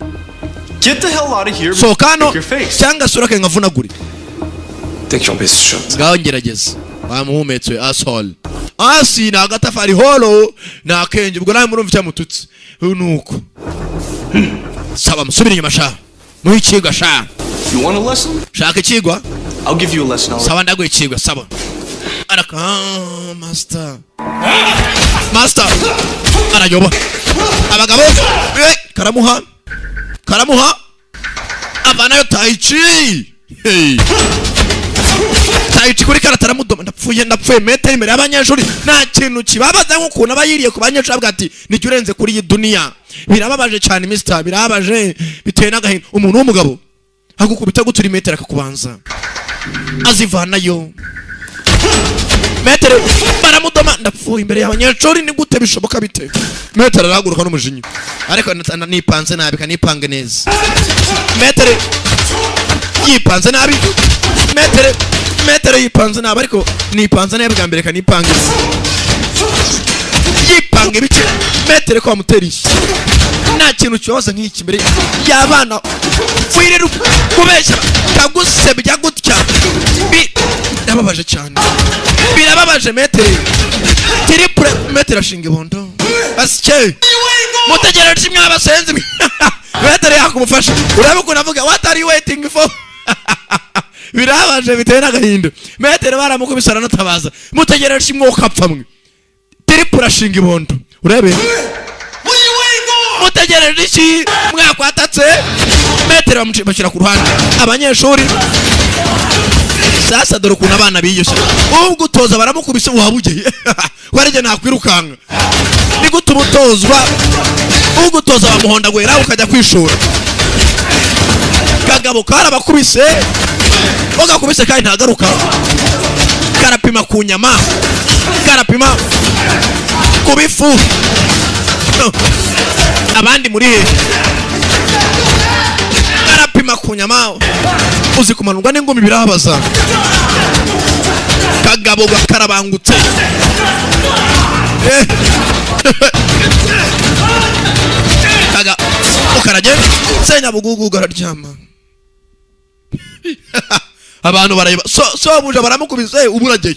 Get the hell out of here. Sokano cyangwa sura ke ngavunagure. Take your best shot. Ngaho ngerageza. Bamuhumetswe asshole. Asi na gatafari holo na kenje ubwo nawe murumva cyamututse. Nuko. Saba musubira inyuma sha. Muhikigwa sha. You want a lesson? Shaka ikigwa? I'll give you a lesson. Saba ndago ikigwa saba. Araka master. Master. Arayoba. Abagabo. Karamuha. Abanayo taichi. Hey. Taichi kuri karataramudoma ndapfuye metero imbere y'abanyeshuri nta kintu kibabaza nk'ukuntu abayiriye ku banyeshuri avuga ati nijye urenze kuri iyi dunia. Birababaje cyane Mr. Birababaje biteye n'agahinda umuntu w'umugabo agukubita guturi metero akakubanza azivanayo metero baramudoma ndapfuye imbere y'abanyeshuri ni gute bishoboka bite metero arahaguruka n'umujinya ariko nipanze nabi kanipange neza metero yipanze nabi metero yipanze nabi ariko nipanze nabi bwa mbere kanipange yipange bice metero kwa muterishi nta kintu cyoza nk'iki mbere y'abana wirira kubeshya kagusebya gutya birababaje cyane birababaje metero triple metero ashinga ibondo asike mutegereje imwe abasenzi metero yakumufasha urabukuna avuga what are you waiting for birabaje biteye n'agahinda metero baramukubisana natabaza mutegereje imwe ukapfamwe triple ashinga ibondo urebe mutegereje iki mwakwatatse metero bamushira ku ruhande abanyeshuri sasa dore ukuntu abana biyosha ubwo utoza baramukubise uhabugeye warije nakwirukanga ni gutubutozwa ubwo utoza bamuhonda gwera ukajya kwishura kagabo karabakubise bagakubise kandi ntagaruka karapima ku nyama karapima ku bifu abandi muri he karapima ku nyama uzi kumanurwa n'ingumi birabaza kagabo gakarabangutse kaga ukaraje senya bugugu gararyama abantu barayeba so buje baramukubise uburageye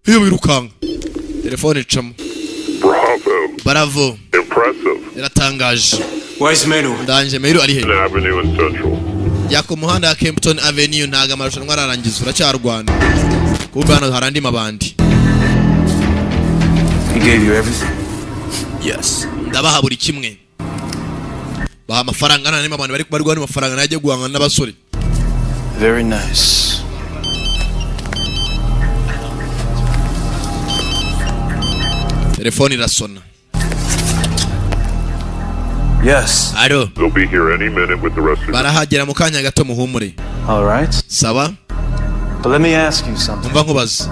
iyo birukanga telefone icamo bravo impressive iratangaje where's Meilu ndanje Meilu ari he Avenue in Central yako muhanda ya Kempton Avenue ntaga amarushanwa ararangiza uracyarwana kumbe hano harandi mabandi He gave you everything. Yes ndabaha buri kimwe baha amafaranga nane abantu bari kubarwa n'amafaranga najye guhangana n'abasore Very nice. telefone irasona Yes. alo they'll be here any minute with the rest of barahagera mu kanya gato muhumure All right. sawa But let me ask you something. umva nkubaza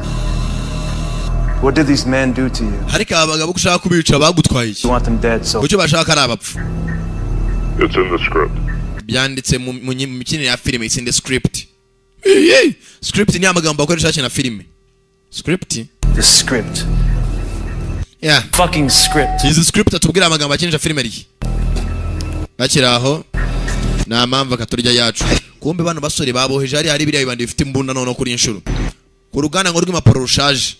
What did these men do to you? Ariko abagabo kushaka kubica bagutwaye iki? You want them dead, so Kuki bashaka ari abapfu? It's in the script. Byanditse mu mikino ya filime, it's in the script. Script ni amagambo akoresha cyane na filime. Script? the script. Yeah. Fucking script. Izi script atubwira amagambo akinja filime ari. Bakiraho na mpamvu akaturya yacu. Kumbe bano basore baboheje ari biriya bibandi bifite imbunda none kuri inshuro. Ku ruganda ngo rw'imapuro rushaje.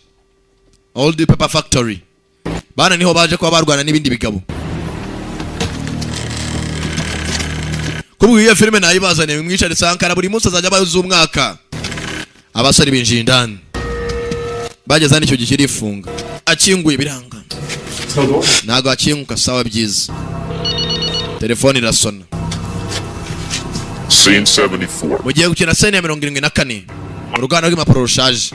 Old Paper Factory. Bana niho baje kwa barwana n'ibindi bigabo. Kubu iyo filime nayibazane mwicare Sankara buri munsi azajya bayuza umwaka. Abasore binjiye indani. Bageze n'icyo gikiri ifunga. Akinguye biranga. Nago akinguka sawa byiza. Telefone irasona. Scene 74. Mugiye gukina scene ya 74. Uruganda rw'imapuro rushaje.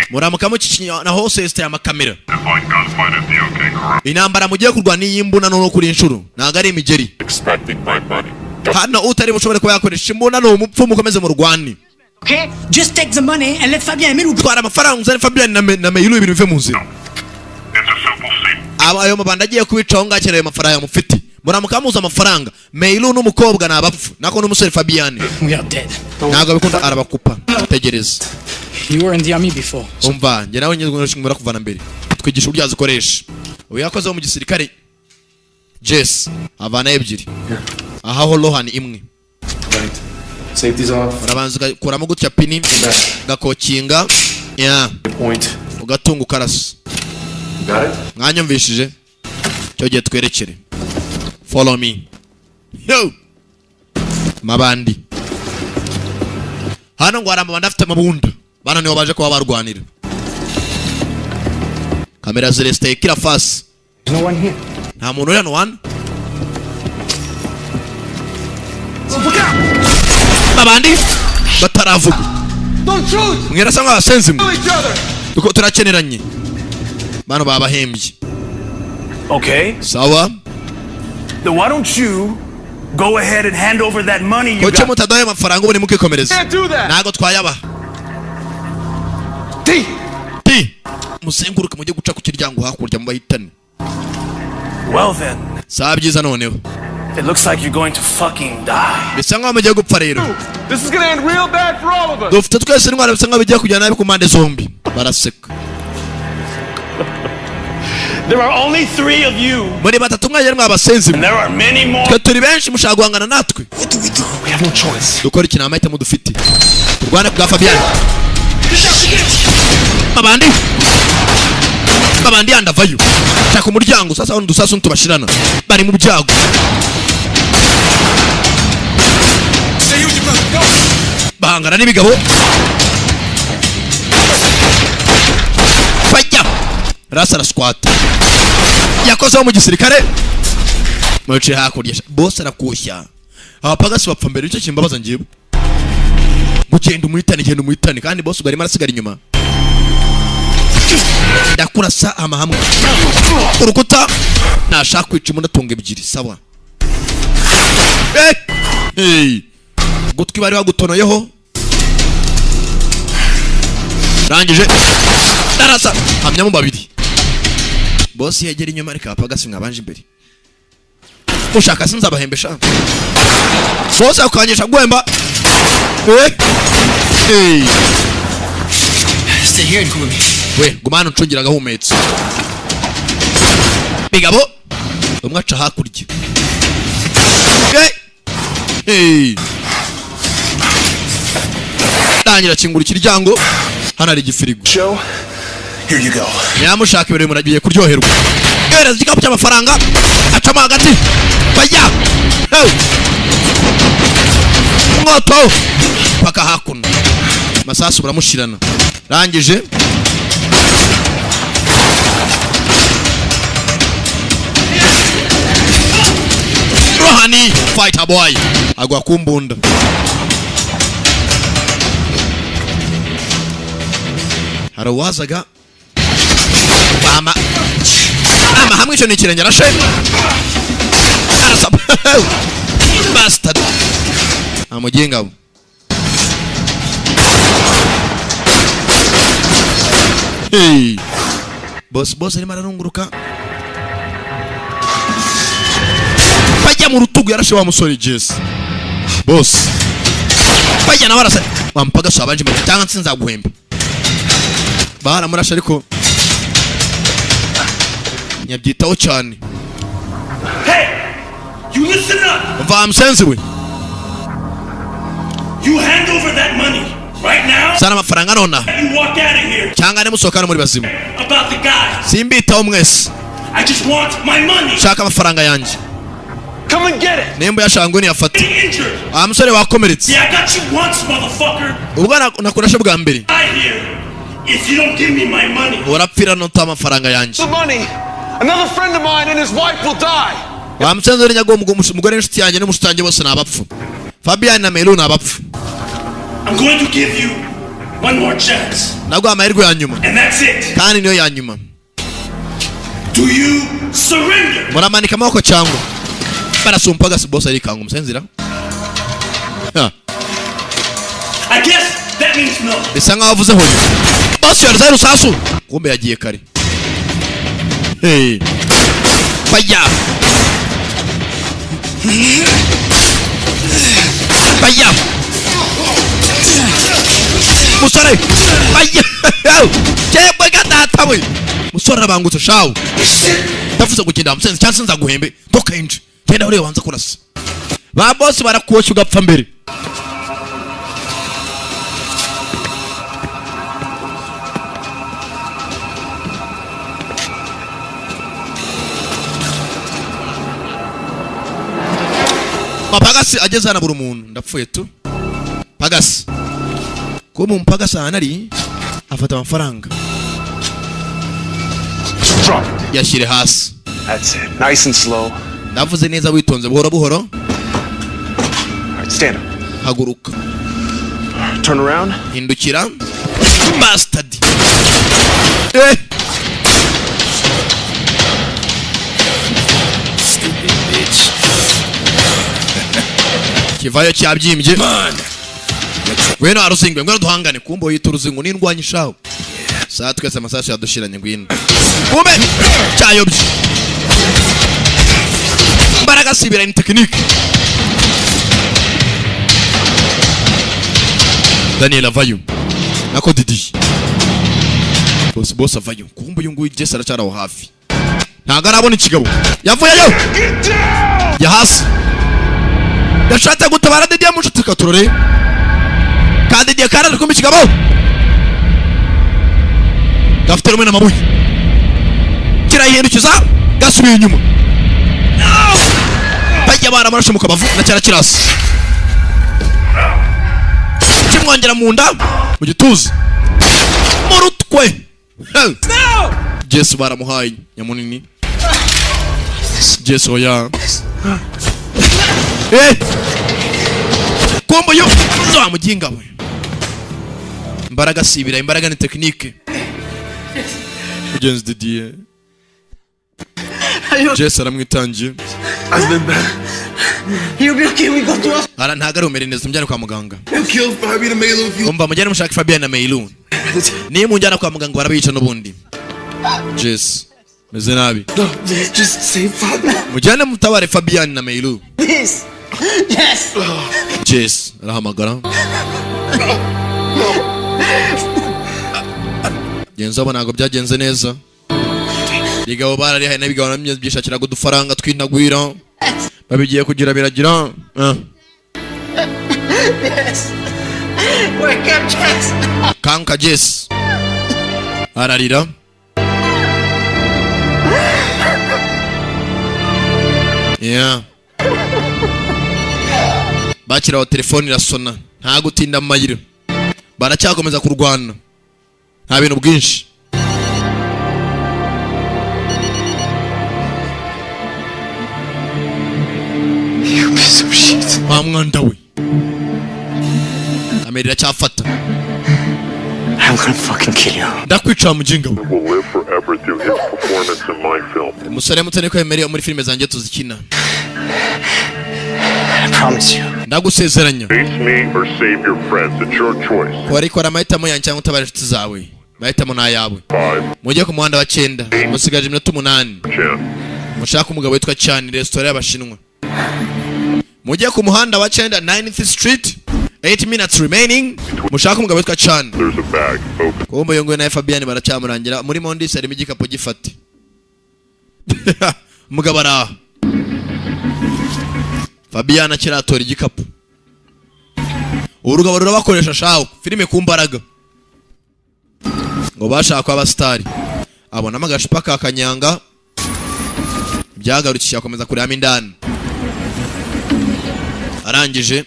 Muramuka mukikinya na hose ya makamera. Inambara mugiye kurwana n'iyimbuna no kuri inshuro. Naga ari imigeri. Hano utari bushobore ko yakoresha imbuna no umupfu mukomeze mu rwani. Okay? Just take the money and let Fabien and Melu go. Twara amafaranga uzane Fabien na Melu ibintu bive mu nzira. Ayo mabanda agiye kubicaho ngakira ayo mafaranga mufite. Muramuka muza amafaranga. Melu n'umukobwa nabapfu. Nako n'umusore Fabien. We are dead. Nago bikunda arabakupa. Tegereza. You were in the army before. Umva, nge nawe nyizwe kuvana mbere. Twigisha uburyo azikoresha. Uyu yakoze mu gisirikare. Jess, avana ebyiri. Aha ho Lohan imwe. Right. Safety's off. Urabanza kuramo gutya pini, gakokinga. Yeah. Point. Ugatunga ukarasa. Got it? Mwanyumvishije? Cyo gihe twerekere. Follow me. Yo. Mabandi. Hano ngo aramabanda afite amabunda. Bana niho baje kuba barwanira. Kamera zireste kila fasi. There's no one here. Nta muntu uri hano wana. Babandi bataravuga. Don't shoot! Mwirasa nk'abasenzi mwe. Each other! Duko turakeneranye. Bano babahembye. Okay. Sawa. Then why don't you go ahead and hand over that money you Koche got? mutadaye amafaranga ubone mukikomereza. Can't do that! Nago twayaba. T! Musenguruke mujye guca ku kiryango hakurya mu bahitane. Well then, Sabyiza noneho. it looks like you're going to fucking die. Bisa nkaho mugiye gupfa rero. This is gonna end real bad for all of us! Dufite twese intwara bisa nkaho bigiye kujyana nabi ku mpande zombi. Baraseka. There are only 3 of you, Muri batatu mwajye mwabasenzi and mwe. there are many more. Twe turi benshi mushaka guhangana natwe. We have no choice. Dukora iki namahitamo dufite. Turwane bwa Fabian. Babandi andavayo. Shaka umuryango sasa on dusasu ntubashirana. Bari mu byago. Bahangana n'ibigabo. Fajya. Rasa na squat. Yakoze mu gisirikare. Muce hakurya. Boss arakushya. Abapagasi bapfa mbere icyo kimbabaza ngiye. Mugenda umuhitane kandi boss ugari marasigara inyuma. Ndakurasa amahamwe. Urukuta nashaka kwica umuntu atunga ebyiri sawa. Hey. Gutwi bari bagutonoyeho. Rangije. Darasa hamya mu babiri. Boss yegera inyuma ariko abapagasi mwabanje imbere. Ushaka sinza bahembesha. Boss akanyesha gwemba. Hey. Stay here and cool me. We gumana uncungira gahumetse. Bigabo umwaca hakurya. Hey. Tangira kingura kiryango hana ari gifirigo. Joe, here you go. Nyamushaka ibere muragiye kuryoherwa. Gereza igikapu cy'amafaranga acamo hagati. Bajya. Hey. Ngoto paka hakuno. Masasu buramushirana. Rangije. Rohani fighter boy agwa kumbunda. Harawazaga mama hamwe cyo nikirenge arashe. Arasaba. Bastard. Amugenga abo. Hey. Boss arimo ararunguruka. Bajya mu rutugu yarashe wa musore Jesse. Boss. Bajya na barasa. Wampaga sabanje mu cyangwa nsinza guhemba. Bahara murasha ariko nyabyitaho cyane. Hey! You listen up! Va msenzi we. You hand over that money right now. Sana mafaranga nona. You walk out of here. Cyangwa ne musokana muri bazimu. About the guy. Simbitaho mwese. I just want my money. Shaka amafaranga yanje. Come and get it. Nembo yashangwe ni yafata. Injured. Musore wakomeretse. Yeah, I got you once, motherfucker. Ubwo nakurashe bwa mbere. I hear. If you don't give me my money. Urapfira no tama amafaranga yanje. The money. Another friend of mine and his wife will die. Wamsenze nyago umugore n'inshuti yanjye n'umushutange bose nabapfu. Fabian na Melu nabapfu. I'm going to give you one more chance. Nagwa amahirwe ya nyuma. And that's it. Kandi niyo ya nyuma. Do you surrender? Muramanika amaboko cyangwa barasumpaga si boss ari kangu musenzira. I guess that means no. Bisa nkaho avuze hoyo. Boss yarza rusasu. Kumbe yagiye kare. Hey. Baya. Baya. Musore. Baya. Chebwe gatata we. Musore abangutse shawo. Ndavuze kugenda musenzi cyangwa sinza guhembe. Toka inje. Genda uri wanza kurasa. Ba boss barakuocha ugapfa mbere. Pagasi ageze hano buri umuntu ndapfuye tu. Pagasi. Ko mu mpagasi hanari afata amafaranga. Yashire hasi. That's it. Nice and slow. Ndavuze neza witonze buhoro buhoro. All right, stand up. Haguruka. Turn around. Hindukira. Bastard. Eh. Stupid bitch. Kivayo cyabyimbye. Weno arusingwe ngwana duhangane kumbo yita uruzingo n'indwanyishaho. Saa twese amasashi yadushiranye ngwino. Kumbe cyayobye. Mbaraga sibira ni technique. Daniel avayo. Nako Didi. Boss avayo. Kumbe yungu Jesse aracyaraho hafi. Ntago arabona ikigabo. Yavuyeyo. Ya hasi. Yashatse gutabara Didi yamushuti katurore. Kandi Didi karara kumbe ikigabo. Gafite rumwe n'amabuye. Kirahindukiza gasubiye inyuma. Bajya baramarashe mu kabavu na cyara kirasi. Kimwongera mu nda mu gituza. Mu rutwe. Jesse baramuhaye nyamunini. Jesse oya. Kombo yo za muginga we. Imbaraga sibira imbaraga ni technique. James Didier. Jesse aramwitangiye. I've been better. You'll be okay, we got to us. Ara ntago umere neza mujyana kwa muganga. You killed Fabian and Melu if you... Umva mujyana mushaka Fabian na Melu. Ni munjyana kwa muganga barabica n'ubundi. Jesse. Meze nabi. No, just save Fabian. Mujyana mutabare Fabian na Melu. Please. Yes. Jesse. Arahamagara. Genza banago byagenze neza. Ligabo barari hari nabigaho namye byishakira gudufaranga twintagwira. Babigiye kugira biragira. Yes. Wake up, Jess. Kanka Jesse. Ararira. Yeah. Bakiraho telefone irasona. Nta gutinda mu mayira. Baracyakomeza kurwana. Nta bintu bwinshi. You piece of shit. Mwanda we. Amerira cyafata. I'm gonna fucking kill you. Ndakwica mujinga we. Will live forever through his performance in my film. Musore mutane ko yemereye muri filime zanjye tuzikina. I promise you. Ndagusezeranya. Face me or save your friends. It's your choice. Ko ariko aramahitamo yanjye cyangwa utabara inshuti zawe. bahitamo nayawe. Mujye ku muhanda wa 9 musigaje iminota 8. Mushaka umugabo witwa Chan restaurant y'abashinwa. Mujye ku muhanda wa 9 9th Street 8 minutes remaining. Mushaka umugabo witwa Chan. Kombo yongwe na Fabian baracyamurangira muri Mondi harimo igikapo gifate. Umugabo ara Fabian akiratora igikapo. Urugabo rurabakoresha shaho filime ku mbaraga. Ngo bashaka abastari. Abona amagashipa ka kanyanga. Byagarukishya akomeza kurema indani. Arangije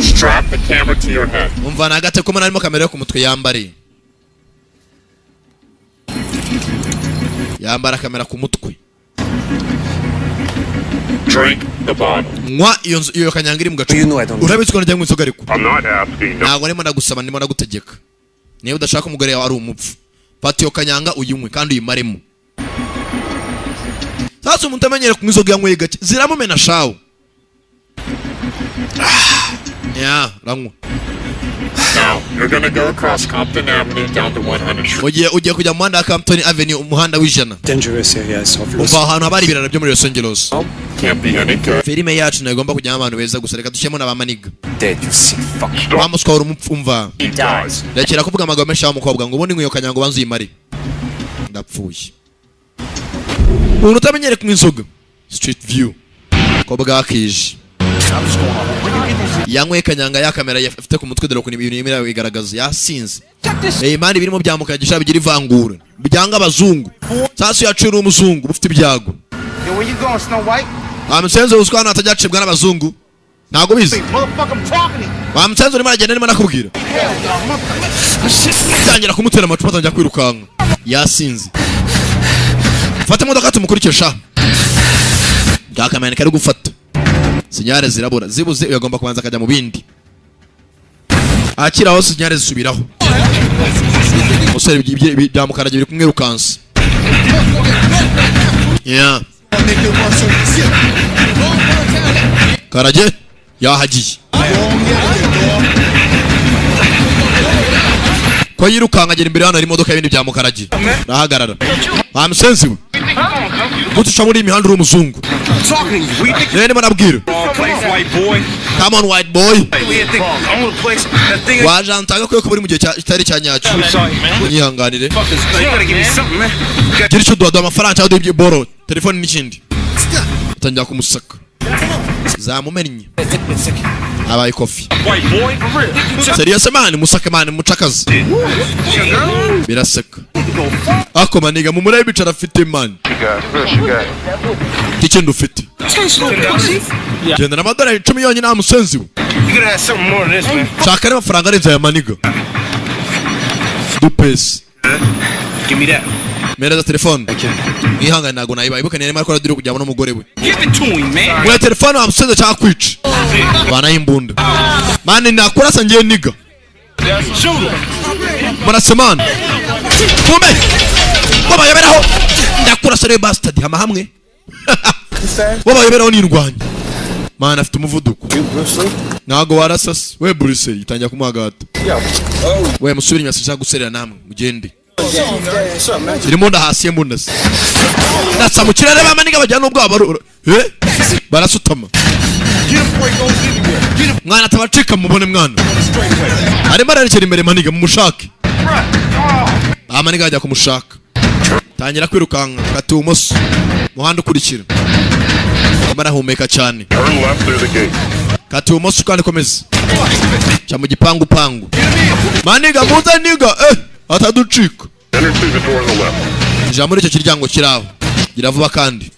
Strap the camera to your head. umva nagate ko arimo kamera yo ku mutwe yambare. Yambara kamera ku mutwe. Drink the bottle. Mwa iyo kanyanga iri mu gacu. Urabitswe ko njya inzoga ariko. I'm not asking. Ntabwo arimo ndagusaba ndimo ndagutegeka. Niba udashaka umugore yawe ari umupfu. Fata iyo kanyanga uyinywe kandi uyimaremo. Sasa umuntu amenyere ku inzoga yanyweye gake ziramumena shawo. Yeah, rangwa. Now, you're gonna go across Compton Avenue down to 100 Street. Ugiye kujya mu muhanda wa Compton Avenue umuhanda w'ijana. Dangerous areas of Los. Uva ahantu habari ibirara byo muri Los Angeles. Can't be any good. Filime yacu nagomba kujya abantu beza gusa reka dushyemo n'abamaniga. Dead, you sick fuck. Bamuswara umupfumva. He dies. Rekera kuvuga amagambo menshi y'umukobwa ngo ubundi nk'iyo kanyanga banzu yimare. Ndapfuye. Umuntu utamenyere ku inzoga. Street view. Kobwa akije. Yanyweye kanyanga ya kamera yafite ku mutwe dore ko ibintu yemera bigaragaza yasinze. Imana birimo byamuka gisha bigira ivangura. Bijyanga abazungu. Sasa yacira umuzungu bufite ibyago. Yo, where you going, Snow White? Bamusenze uzwana atajacibwa n'abazungu. Ntago bizi. Motherfucker, I'm talking to you. Bamusenze urimo aragenda arimo nakubwira. Tangira kumutera amacupa atangira kwirukanka. Yasinze. Fata imodoka tumukurikisha. Gakamene kari gufata. Sinyare zirabura zibuze uyagomba kubanza kajya mu bindi. Akiraho sinyare zisubiraho. Musore byamukaraje biri kumwirukansa. Yeah. Karaje yahagiye. Ko yirukanka agera imbere hano hari imodoka y'ibindi byamukaraje. Nahagarara. Bamusenziwe. Gutusha muri imihanda uri umuzungu. Nene manabwira. Come on white boy. Wajantaga ko buri mu gihe kitari cyanyacu. Nyihanganire. Gira cyo duha amafaranga cyangwa ibyo boro, telefone n'ikindi. Utangira kumusaka. Zamumennye. Abaye coffee. Serious man musaka man mucakaza. Biraseka. Ako maniga mu murayi bicara afite man. Tike ndufite. Genda na madora 10 yonyine amusenzi. You gotta have something more than this, man. Shaka ari amafaranga arenze ya maniga. Dupes. Give me that. Mereza telefone. Ihanga nago nayiba ibuka nene mariko radiro kujyamo n'umugore we. Give it to him, man. Mwe telefone amusenze cyangwa kwica. Bana imbunda. Mane nakurasa ngiye niga. Murasemana. Kumbe. Baba yaberaho. Ndakurasa re bastard hama hamwe. Baba yaberaho nirwanya. Mana afite umuvuduko. Nago warasas. We Bruce itangira kumagata. We musubira inyuma sija guserera namwe mugende. Irimo ndahasiye mbundase. Nasa mu kirere bamaniga bajyana ubwabo. Barasutama. Mwana tabacika mubone mwana. Ari mararekera imbere maniga mumushake. Amaniga ajya kumushaka. Tangira kwirukanka kati umoso. Muhanda ukurikira. Amara humeka cyane. Kati umoso kandi komeza. Cya mu gipangu pangu. Maniga muza niga ataducika. Jambo icyo kiryango kiraho. Giravuba kandi.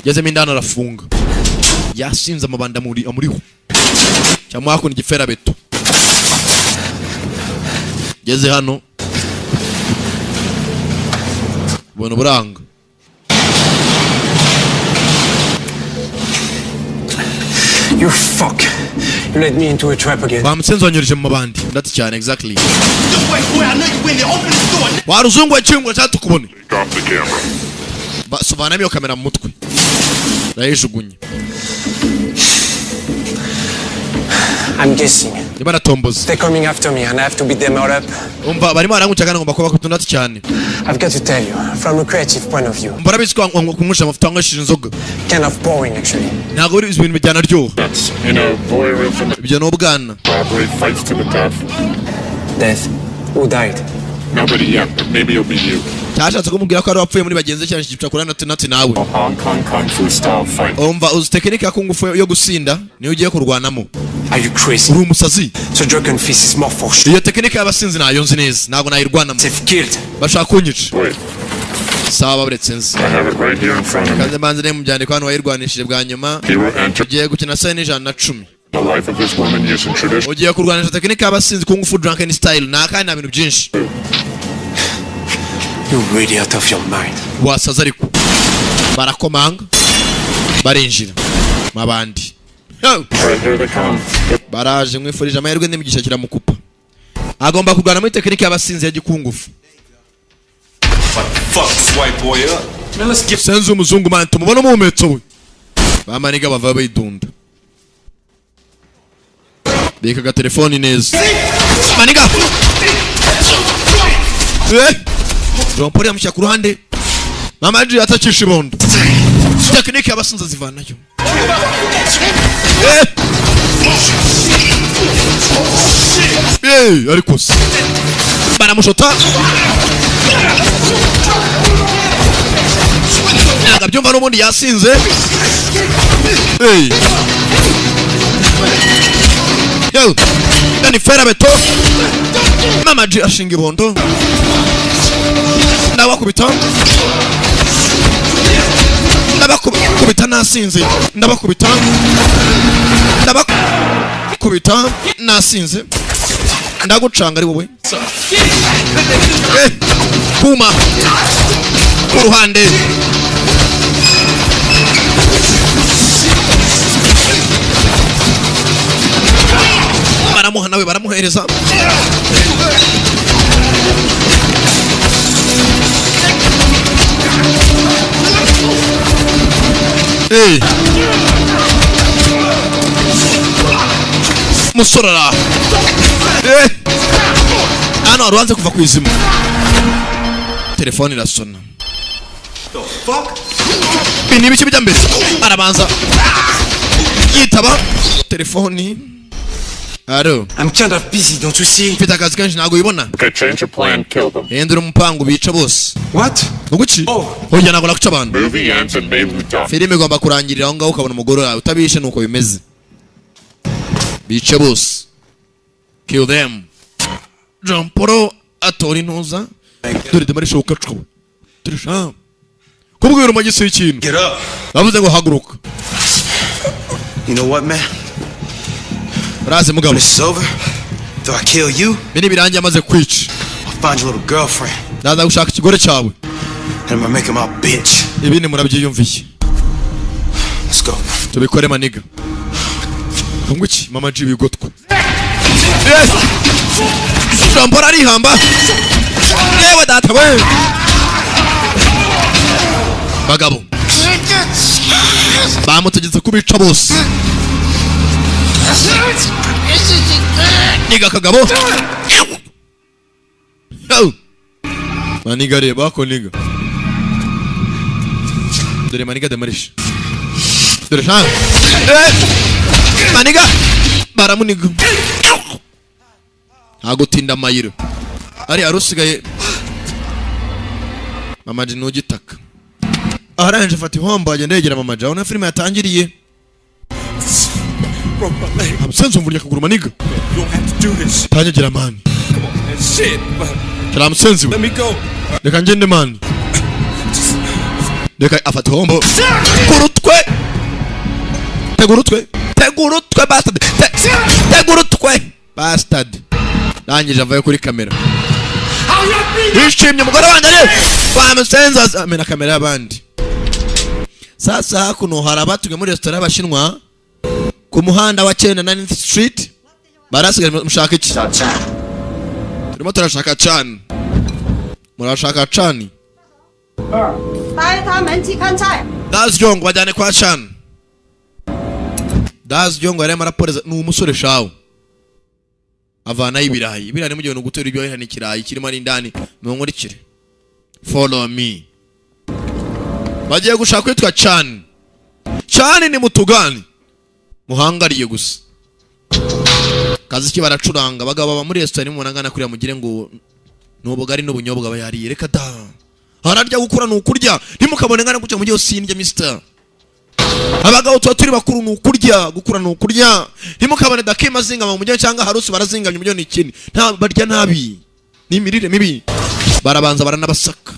Yazemo indana arafunga. Yasinze amabanda amuriho. Cyamwa hako ni gifera beto. Geze hano. Bona buranga. You fuck. You led me into a trap again. Bamusenzo wanyoreje mu mabandi. Ndati cyane exactly. Waruzungu wacingwa cyatu kubone. Drop the camera. Basubana miyo kamera mu mutwe. Rayijugunye. I'm guessing. They're coming after me and I have to beat them all up. I've got to tell you, from a creative point of view, kind of boring actually. That's, voyeurism. Probably fights to the death. Death? Who died? Nobody yet, but maybe it'll be you. cyashatse kumubwira ko ari wapfuye muri bagenzi cyane kicwa kuri natwe nawe. Hong Kong Kung Fu style fight. Uzi tekinike ya Kung Fu yo gusinda niyo ugiye kurwanamo. Are you crazy? Uri umusazi. So Dragon Fist is more for sure. Iyo tekinike y'abasinzi nayo nzi neza ntabwo nayirwanamo. They've killed. Bashaka kunyica. Wait. Sawa buretse nzi. I have it right here in front of me. Kandi banze mu byandiko hano wayirwanishije bwa nyuma. Ugiye gukina saa 110. The life of this woman using tradition. Ugiye kurwanisha tekinike y'abasinzi Kung Fu drunken style nakandi na bintu byinshi. You're really out of your mind. Wasaza ariko barakomanga barinjira mabandi. Baraje mwifurije amahirwe n'imigisha kiramukupa. Agomba kugana muri tekinike y'abasinzi ya gikungufu. Fuck this white boy up. Man, let's get Senzo umuzungu man tumubona mu metso we. Bamaniga bava bayidunda. Beka telefoni neza. Maniga. Rompori amushyira ku ruhande. Mama Adri atakisha ibondo. Tekinike y'abasinzi zivanayo. Ariko se baramushota. Ntabwo byumva n'ubundi yasinze. Ni fera beto. Mama Adri ashinga ibondo. Ndabakubita nasinze. Ndabakubita nasinze. Ndagucanga ari wowe. Kuma ku ruhande. Baramuha nawe baramuhereza. Musorara. Hano aruanze kuva ku izima. Telefoni irasona. Bini bice bijya mbere. Arabanza yitaba telefoni. Aro. I'm kind of busy, don't you see? Mfite akazi kenshi ntabwo ubibona. Okay, change your plan, kill them. Hindura umupango bica bose. What? Uguki? Hoya ntabwo nakuca abantu. Movie ends and maybe we talk. Filime igomba kurangirira aho ngaho ukabona umugore wawe utabishe nuko bimeze. Bica bose. Kill them. Jamporo atori ntuza. Dore demari shoka cwo. Trisha. Kubwira umagisi w'ikintu. Get up. Bavuze ngo haguruka. You know what, man? Raze mugabo. When it's over, do I kill you? Bini birangiye amaze kwica. I'll find your little girlfriend. Ndaza gushaka ikigore cyawe. And I'm gonna make him my bitch. Ibindi murabyiyumviye. Let's go. Tubikore maniga. Ngwiki mama G bigotwa. Jampora ari hamba. Yewe data we. Bagabo. Bamutegetse kubica bose. Niga kagabo. Maniga reba ko niga. Dore maniga demarish. Dore sha. Maniga baramuniga. Agutinda mayiro. Ari arusigaye. Mama G nugitaka. Aranje fati homba agenda yegera Mama G. Ona filime yatangiriye. Senzo mvurya kuguru maniga. You don't have to do this. Tanyagira man. Come on, man. Shit, man. Kala msenzi. Let me go. Reka ngende man. Reka afata hombo. Kurutwe. Tegurutwe bastard. Tegurutwe bastard. Nangije avaye kuri kamera. Yishimye umugore wanjye ari. Bamusenza amena kamera y'abandi. Sasa hakuno harabatumwe muri restaurant y'abashinwa. Ku muhanda wa 9th Street barasigaye mushaka iki? Turimo turashaka cyane. Murashaka cyane. Das Jong wajyane kwa cyane. Das Jong arema raporeza ni umusore shawo. avana ibirayi mu gihe no gutera ibyo hano ikirayi kirimo ari indani munkurikire follow me bagiye gushaka kwitwa Chan ni mutugani muhangariye gusa kazi ki baracuranga bagabo baba muri restaurant mu nangana kuri mugire ngo n'ubugari n'ubunyobwa bayariye reka da hararya gukura n'ukurya ntimukabone ngana guca mu gihe usindye mister abagabo turi bakuru n'ukurya gukura n'ukurya ntimukabone dakema zinga mu mujye cyangwa harusi barazingamye mu byo n'ikindi nta barya nabi n'imirire mibi barabanza baranabasaka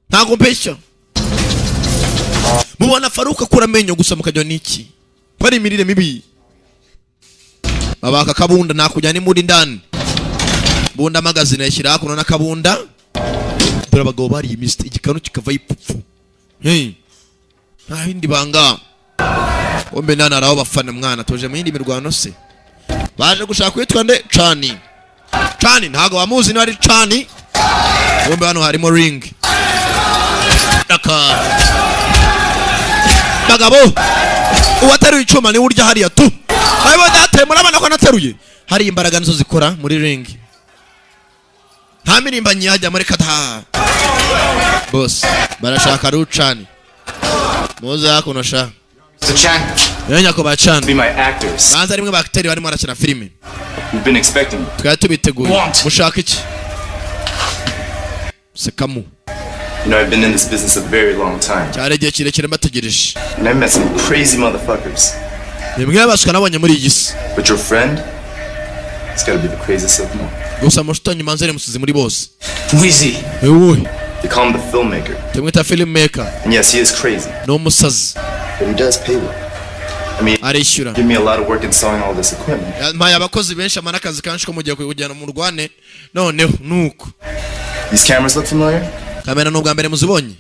ntago mpeshya mubona Faruka kura amenyo gusa mukajya n'iki bari imirire mibi babaka kabunda nakujya ni muri ndani bunda magazine yashyira kuno nakabunda dore abagabo bari imiste igikano kikava ipupfu nta bindi banga ombe nana araho bafana mwana toje mu yindi mirwano se baje gushaka kwitwa nde Chani ntago bamuzi nari Chani ombe hano harimo ring aka bagabo uwateruye icuma ni urya hariya tu abo date murabana ko nateruye hari imbaraga nizo zikora muri ring nta mirimba nyajya muri kata boss barashaka Ruchani muza kunosha Chan yenya ko bacana be my actors banza rimwe bakteri barimo arakina filime we've been expecting twari tubiteguye mushaka iki sekamu you know I've been in this business a very long time cyare gihe kirekire mbategereje and I met some crazy motherfuckers nimwe bashaka nabonye muri igisi but your friend it's got to be the craziest of them all gusa mushitanye manzere musizi muri bose Wheezy they call him the filmmaker tumwita filmmaker and yes he is crazy no musazi but he does pay well I mean arishura give me a lot of work installing all this equipment mpaya abakozi benshi amanakazi kanshi ko mugiye kujyana mu rwane noneho nuko these cameras look familiar kamera n'ubwa mbere muzibonye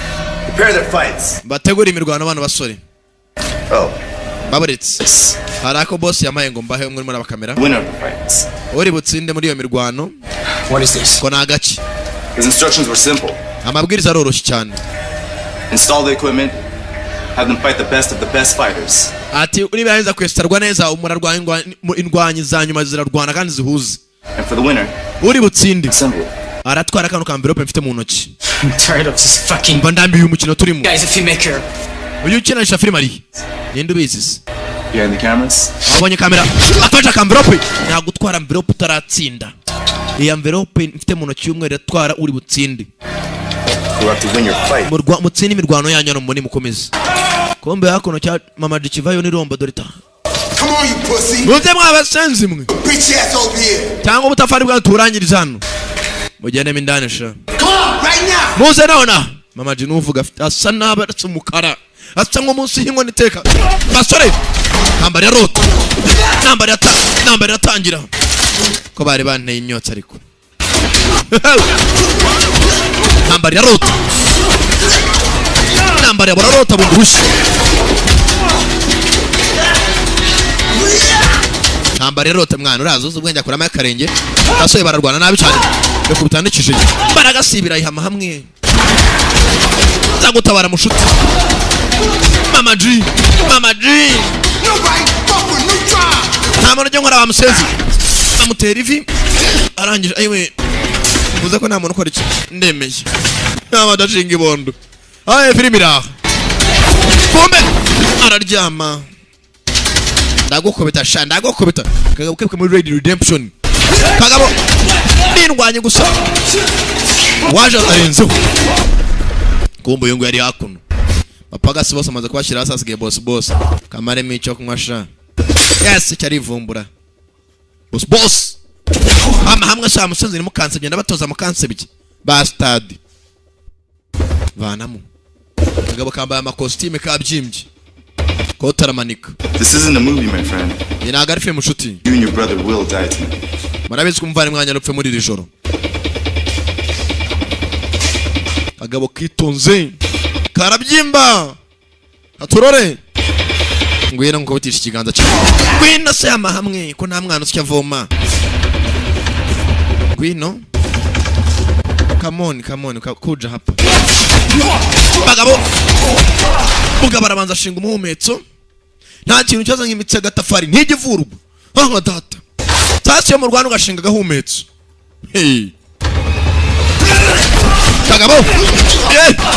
prepare their fights bategura imirwano abantu basore baburetse harako boss yamaye ngo mbahe umwe muri abakamera winner of the fights uri butsinde muri iyo mirwano what is this ko nagaci his instructions were simple amabwiriza aroroshye cyane install the equipment have them fight the best of the best fighters ati uri bahiza kwestarwa neza umurarwa indwanyi za nyuma zirarwana kandi zihuze and for the winner uri butsinde simple aratwara kano ka envelope mfite mu ntoki I'm tired of this fucking bandambiye umukino turimo guys a filmmaker uyu ukinisha filime ari ninde ubizi behind the cameras abonye kamera afashe ka envelope nagutwara envelope utaratsinda iyi envelope mfite mu ntoki y'umwe iratwara uri butsinde you have to win your fight mutsinde imirwano yanyu no muri mukomeze kombe hakono cya mama dikivayo ni rombo dorita Come on, you pussy. muze mwabasenzi mwe Bitch ass over here. cyangwa ubutafari bwa turangiriza hano mugende mindane sha Come on, right now. muze nona mama dinu uvuga asa nabaratse umukara asa nko munsi y'inko niteka basore nambari rota nambari yatangira ko bari banteye inyotsa ariko nambari rota nambari yaborota bundurushi nambari rota mwana urazo ubwenge akuramo akarenge asoye bararwana nabi cyane yo kubitandikije baragasibira ihama hamwe zagutabara mushuti mama G nta muntu ujya nkora wa musenzi amutera ivi arangije ayiwe uvuze ko nta muntu ukora iki ndemeye nta badashinga ibondo aye filime iraha kumbe araryama ndagukubita kagabo kebwe muri Red Redemption kagabo nindwanye gusa waje arenzeho kumbe yungu yari hakuno bapagasi bose amaze kubashyira hasi asigaye boss kamare mico kunywasha yes cyari ivumbura boss hamwe sha musozi ni mukanse genda batoza mukanse biki ba stade vanamo kagabo kambaye amakostime kabyimbye kotaramanika this isn't a movie my friend inaga ari film mushuti you and your brother will die tonight murabizi kumvana mwanya rupfe muri iri joro kagabo kitonze karabyimba aturore ngwira ngo utisha ikiganza cyawe gwino se amahamwe ko nta mwana usya voma gwino come on kuja hapa bagabo mugabo arabanza ashinga umuhumetso nta kintu cyaza nk'imitsi y'agatafari ntigivurwa data ipasi yo mu Rwanda ugashinga gahumetso. Hey. Kagabo.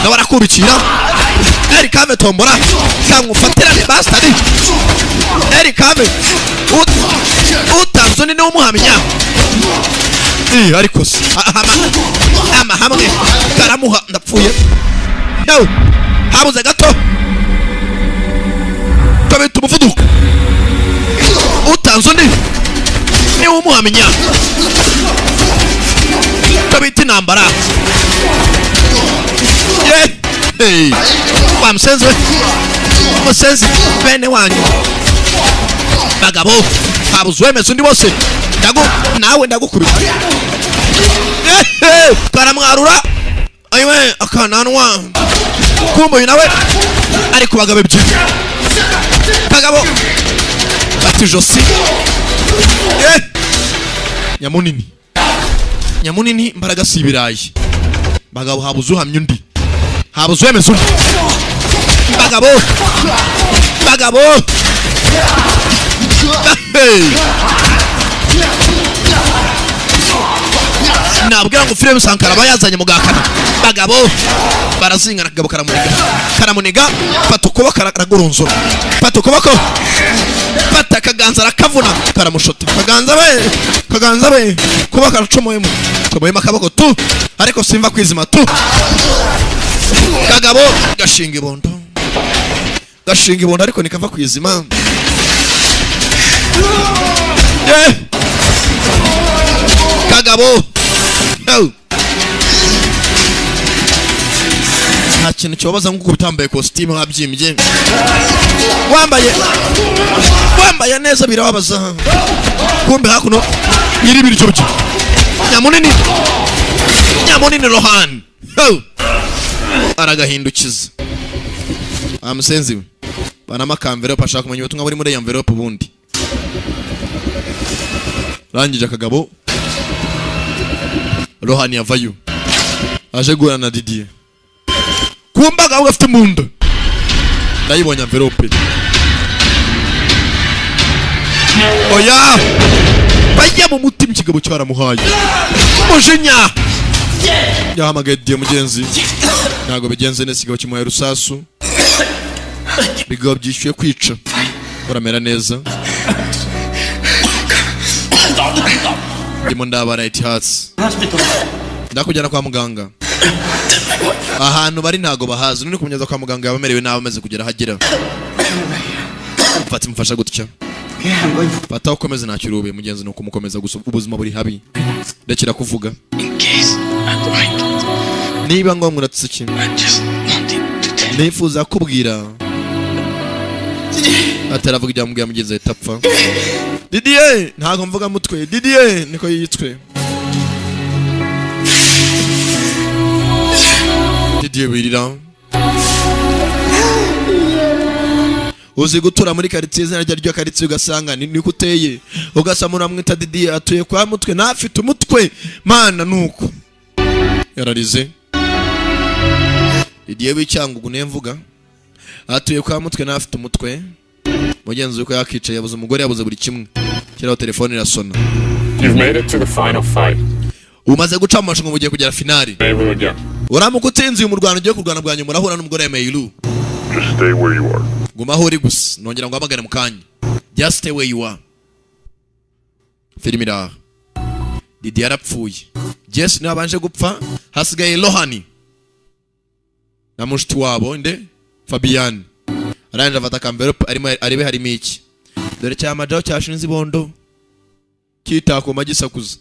Na barakubikira. Eri kame tombora. Cyangwa ufatirane bastard. Eri kame. Utanzoni no umuhamya. Ariko se. Hamwe. Karamuha ndapfuye. Yo. Habuze gato. Kabita umuvuduko. Utanzoni ni umuhamya. Kabita intambara. Hey. Bamusenze. Musenze bene wanyu. Bagabo. Habuzwe mezo ndi bose. Nawe ndagukubita. Karamwarura. Ayiwe akananwa. Kumbo nawe ari kubagabo byi. Bagabo. Bati Josi. Nyamunini mbaraga sibirayi. Bagabo habuzu hamye undi. Habuzu emezo. Bagabo. Nabwira ngo Frame Sankara bayazanye mugakana. Bagabo barazingana kagabo karamuniga patukuba karagurunzura. Patukubako. Pata kaganza rakavuna karamushota. Kaganza we kuba karacomoyemo. Comoyemo akabako tu ariko simva kwizima tu. Kagabo gashinga ibondo ariko nikava kwizima. Kagabo. Nta kintu cyobaza ngo kubitambaye costume wabyimbye. Wambaye neza birababaza. Kumbe hakuno iri biryo byo. Nyamunini Rohan. Aragahindukiza. Amusenzi. Banama envelope ashaka kumenya ubutumwa buri muri envelope ubundi. Rangije akagabo. Rohan yavayo. Aje gura na Didier. Kumbaga ugafite munda. Ndayibonye envelope. Oya. Bajya mu mutima ikigabo cyaramuhaye. Umujinya. Yahamagaye Didier mugenzi. Ntago bigenze neza ikigabo kimuhaye rusasu. Bigabo byishyuye kwica. Uramera neza. Ndimo ndabara it hurts. Ndakujyana kwa muganga. Ahantu bari ntago bahazi. None kumugeza kwa muganga yabamerewe nawe amaze kugera hagera. Fati mfasha gutya. Fata ukomeze ntacyurube mugenzi no kumukomeza gusa ubuzima buri habi. Ndekira kuvuga. Niba ngo muratse iki? Nifuza kubwira. Ataravuga ibya mubwira mugenzi etapfa. Didier ntago mvuga mutwe. Didier niko yitwe. Didier wirira. Uzi gutura muri quartier zina ryo quartier ugasanga ni kuteye. Ugasamura mwita Didier atuye kwa mutwe nafite umutwe. Mana nuko. Yararize. Didier w'icyangugu nemvuga. Atuye kwa mutwe nafite umutwe. Mugenzi uko yakicaye yabuze umugore yabuze buri kimwe. Kiraho telefone irasona. You've made it to the final fight. Umaze guca mu mashingo mugiye kugera finali. Uramuka utsinziye mu Rwanda ugiye kurwana bwa nyuma urahura n'umugore ya Meilu. Just stay where you are. Guma hori gusa nongera ngo amagane mu kanya. Just stay where you are. Filmira. Didier yarapfuye. Jess ni abanje gupfa hasigaye Lohani. Na mushiti wabo inde Fabian. Aranje afata envelope arimo harimo iki. Dore cyamajaho cyashinze ibondo. Kitako magisakuza.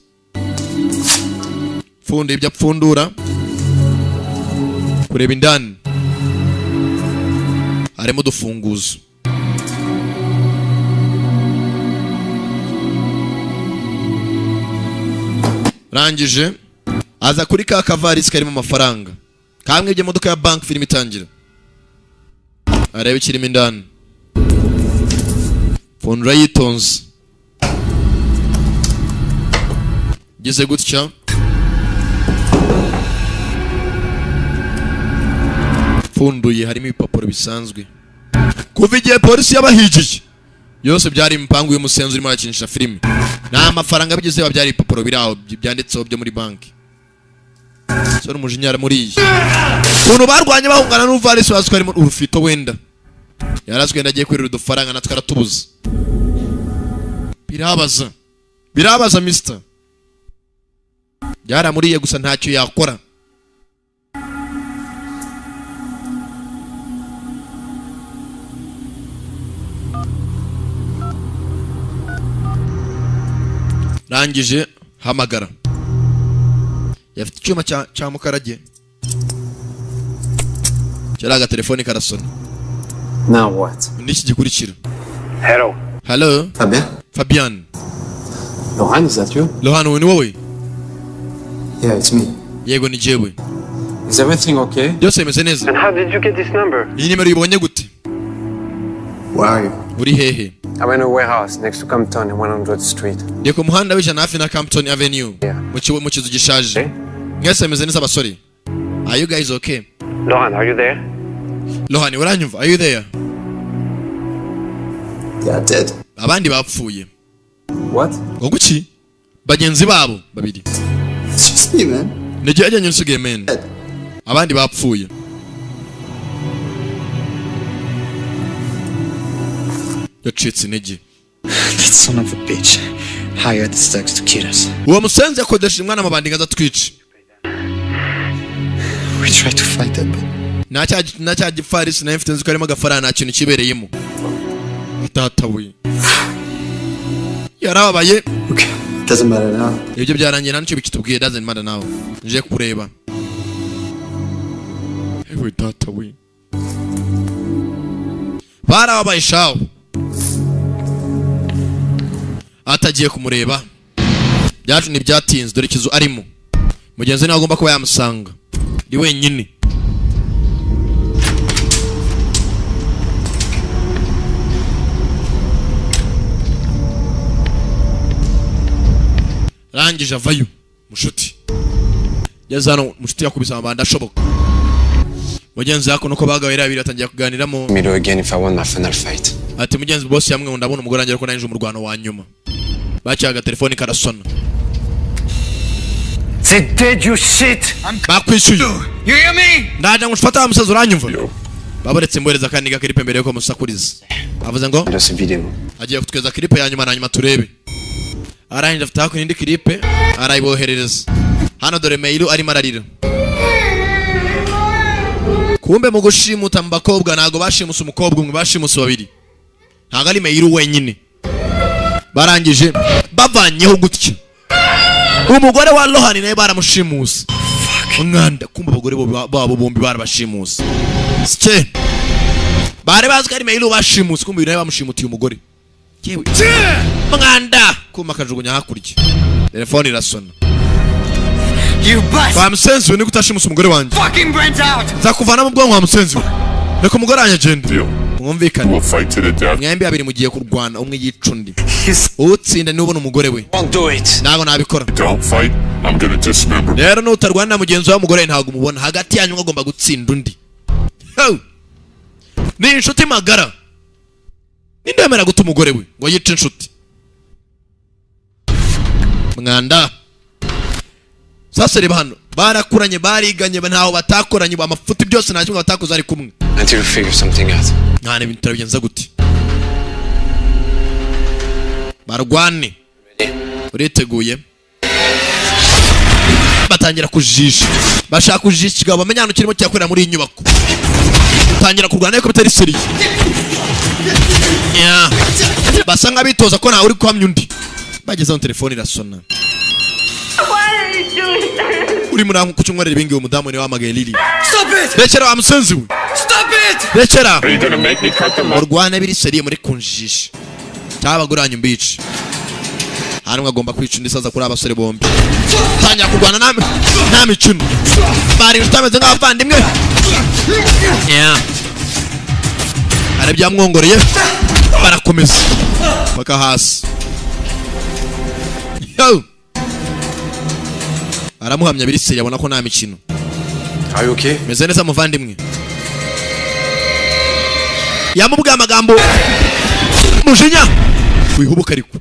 Funde ibyo apfundura. Kureba indani. Arimo dufunguzo. Rangije aza kuri ka kavarisi karimo amafaranga. Kamwe ibyo modoka ya bank film itangira. Arebe kirimo indani. Fundura yitonze. Gize gutya. Funduye harimo ibipapuro bisanzwe. Kuva igihe polisi yabahigiye Yose byari impangu y'umusenzi urimo arakinisha filime. Nta mafaranga bigize byari ipapuro biraho byanditseho byo muri banki. Sore umujinyara muri iyi. Umuntu barwanye bahungana n'uvarisi wasukari mu urufito wenda. Yarazwe ndagiye kwirira udufaranga natwe aratubuza. Birabaza mister. Yaramuriye gusa ntacyo yakora. Rangije hamagara. Yafite icyuma cya mukarage. Cyaraga telefone karasona. Now what? Niki gikurikira. Hello. Fabian. Lohan, is that you? Lohan, ni wowe? Yeah, it's me. Yego ni jewe. Is everything okay? Byose bimeze neza. And how did you get this number? Iyi nimero ibonye gute? Where are you? Uri hehe? I'm in a warehouse next to Campton in 100th Street. Ndi ku muhanda w'ijana hafi na Campton Avenue. Mu kizu gishaje. Mwese meze neza basore. Are you guys okay? Lohan, are you there? Lohan, uranyumva? Are you there? They are dead. Abandi bapfuye. What? Ngokuki? Bagenzi babo babiri. It's just me, man. Nige ajya nyusuge men. Abandi bapfuye. Yacitse intege. That son of a bitch hired the thugs to kill us. Uwo musenzi yakodesha umwana amabandi ngaza twice. We tried to fight them, but Nacya gifarisi na mfite nzi ko arimo agafarana nta kintu kibereyemo. Mtatawe. Yarabaye. Okay, doesn't matter now. Ibyo byarangiye nacyo bikitubwiye doesn't matter now. Nje kureba. Ewe datawe. Barabaye shawo. Atagiye kumureba. Byacu ni byatinze dore kizu arimo. Mugenzi nawe agomba kuba yamusanga. Ndi wenyine. Rangije avayo mushuti. Yazano mushuti yakubisa amabanda ashoboka. Mugenzi yako nuko bagawira abiri atangiye kuganiramo. Me do again if I want my final fight. Ati mugenzi boss yamwe ndabona umugore angera ko nanjye umurwano wa nyuma. Bacaga telefone karasona. C'est dead, you shit! Bakwishuye. You hear me? Ndaje ngufata amusazo uranyumva. Baboretse mboreza kandi gakiripe mbere yuko musakuriza. Avuze ngo Just a video. agiye kutweza kiripe ya nyuma na nyuma turebe. Arangije afite ko nindi kiripe arayiboherereza. Hano dore mail ari mararira. Kumbe mu gushimuta mu bakobwa nago bashimusa umukobwa umwe bashimusa babiri. Ntago ari mail wenyine. Barangije bavanyeho gutya. Umugore wa Lohan naye baramushimusa. Umwanda kumbe abagore babo bombi barabashimusa. Sike. Bare bazwe ari mail bashimusa kumbe naye bamushimutiye umugore. Yewe. Mwanda kuma kajugunya hakurya. Telefone irasona. You bastard! Wa musenzi we nikutashimusa umugore wanje. Fucking brains out! Zakuvana mu bwanwa wa musenzi we. Niko umugore anyagenda. Mwumvikane. We'll fight to the death. Mwembi abiri mugiye kurwana umwe yicundi. Utsinda ni ubona umugore we. Won't do it. Nago nabikora. Don't fight, I'm gonna dismember. Rero nutarwana mugenzi wa mugore ntago umubona hagati yanyu agomba gutsinda undi. Ni inshuti magara. Nindemera guta umugore we ngo yice inshuti. Mwanda. Sasa reba hano barakuranye bariganye ntaho batakoranye amafuti byose nta kimwe batakoze ari kumwe. Until you figure something out. Nta ne bintu bigenza gute. Barwane. Uriteguye. Batangira kujisha. Bashaka kujisha kigabo bamenya hano kirimo cyakorera muri inyubako. Batangira kurwana ariko bitari seriye. Yeah. Basanga bitoza ko nawe uri kwamya undi. Bageze on telefone irasona. Uri murangu kucyumwarira ibingi umudamu ni wamagaye Lili. Stop it! Rekera wa musenzi we. Stop it! Rekera. Are you gonna make me cut them off? Urwana biri seriye muri kunjisha. Cyabaguranye mbici. Hano agomba kwica undi saza kuri abasore bombi. Tanya kurwana nta mikino. Bari utameze nk'abavandimwe. Yeah. Arabyamwongoreye. Barakomeza. Paka hasi. Yo. Aramuhamya biri seriye abona ko nta mikino. Are you okay? Meze neza muvandimwe. Yamubwiye amagambo mujinya wihubuka ariko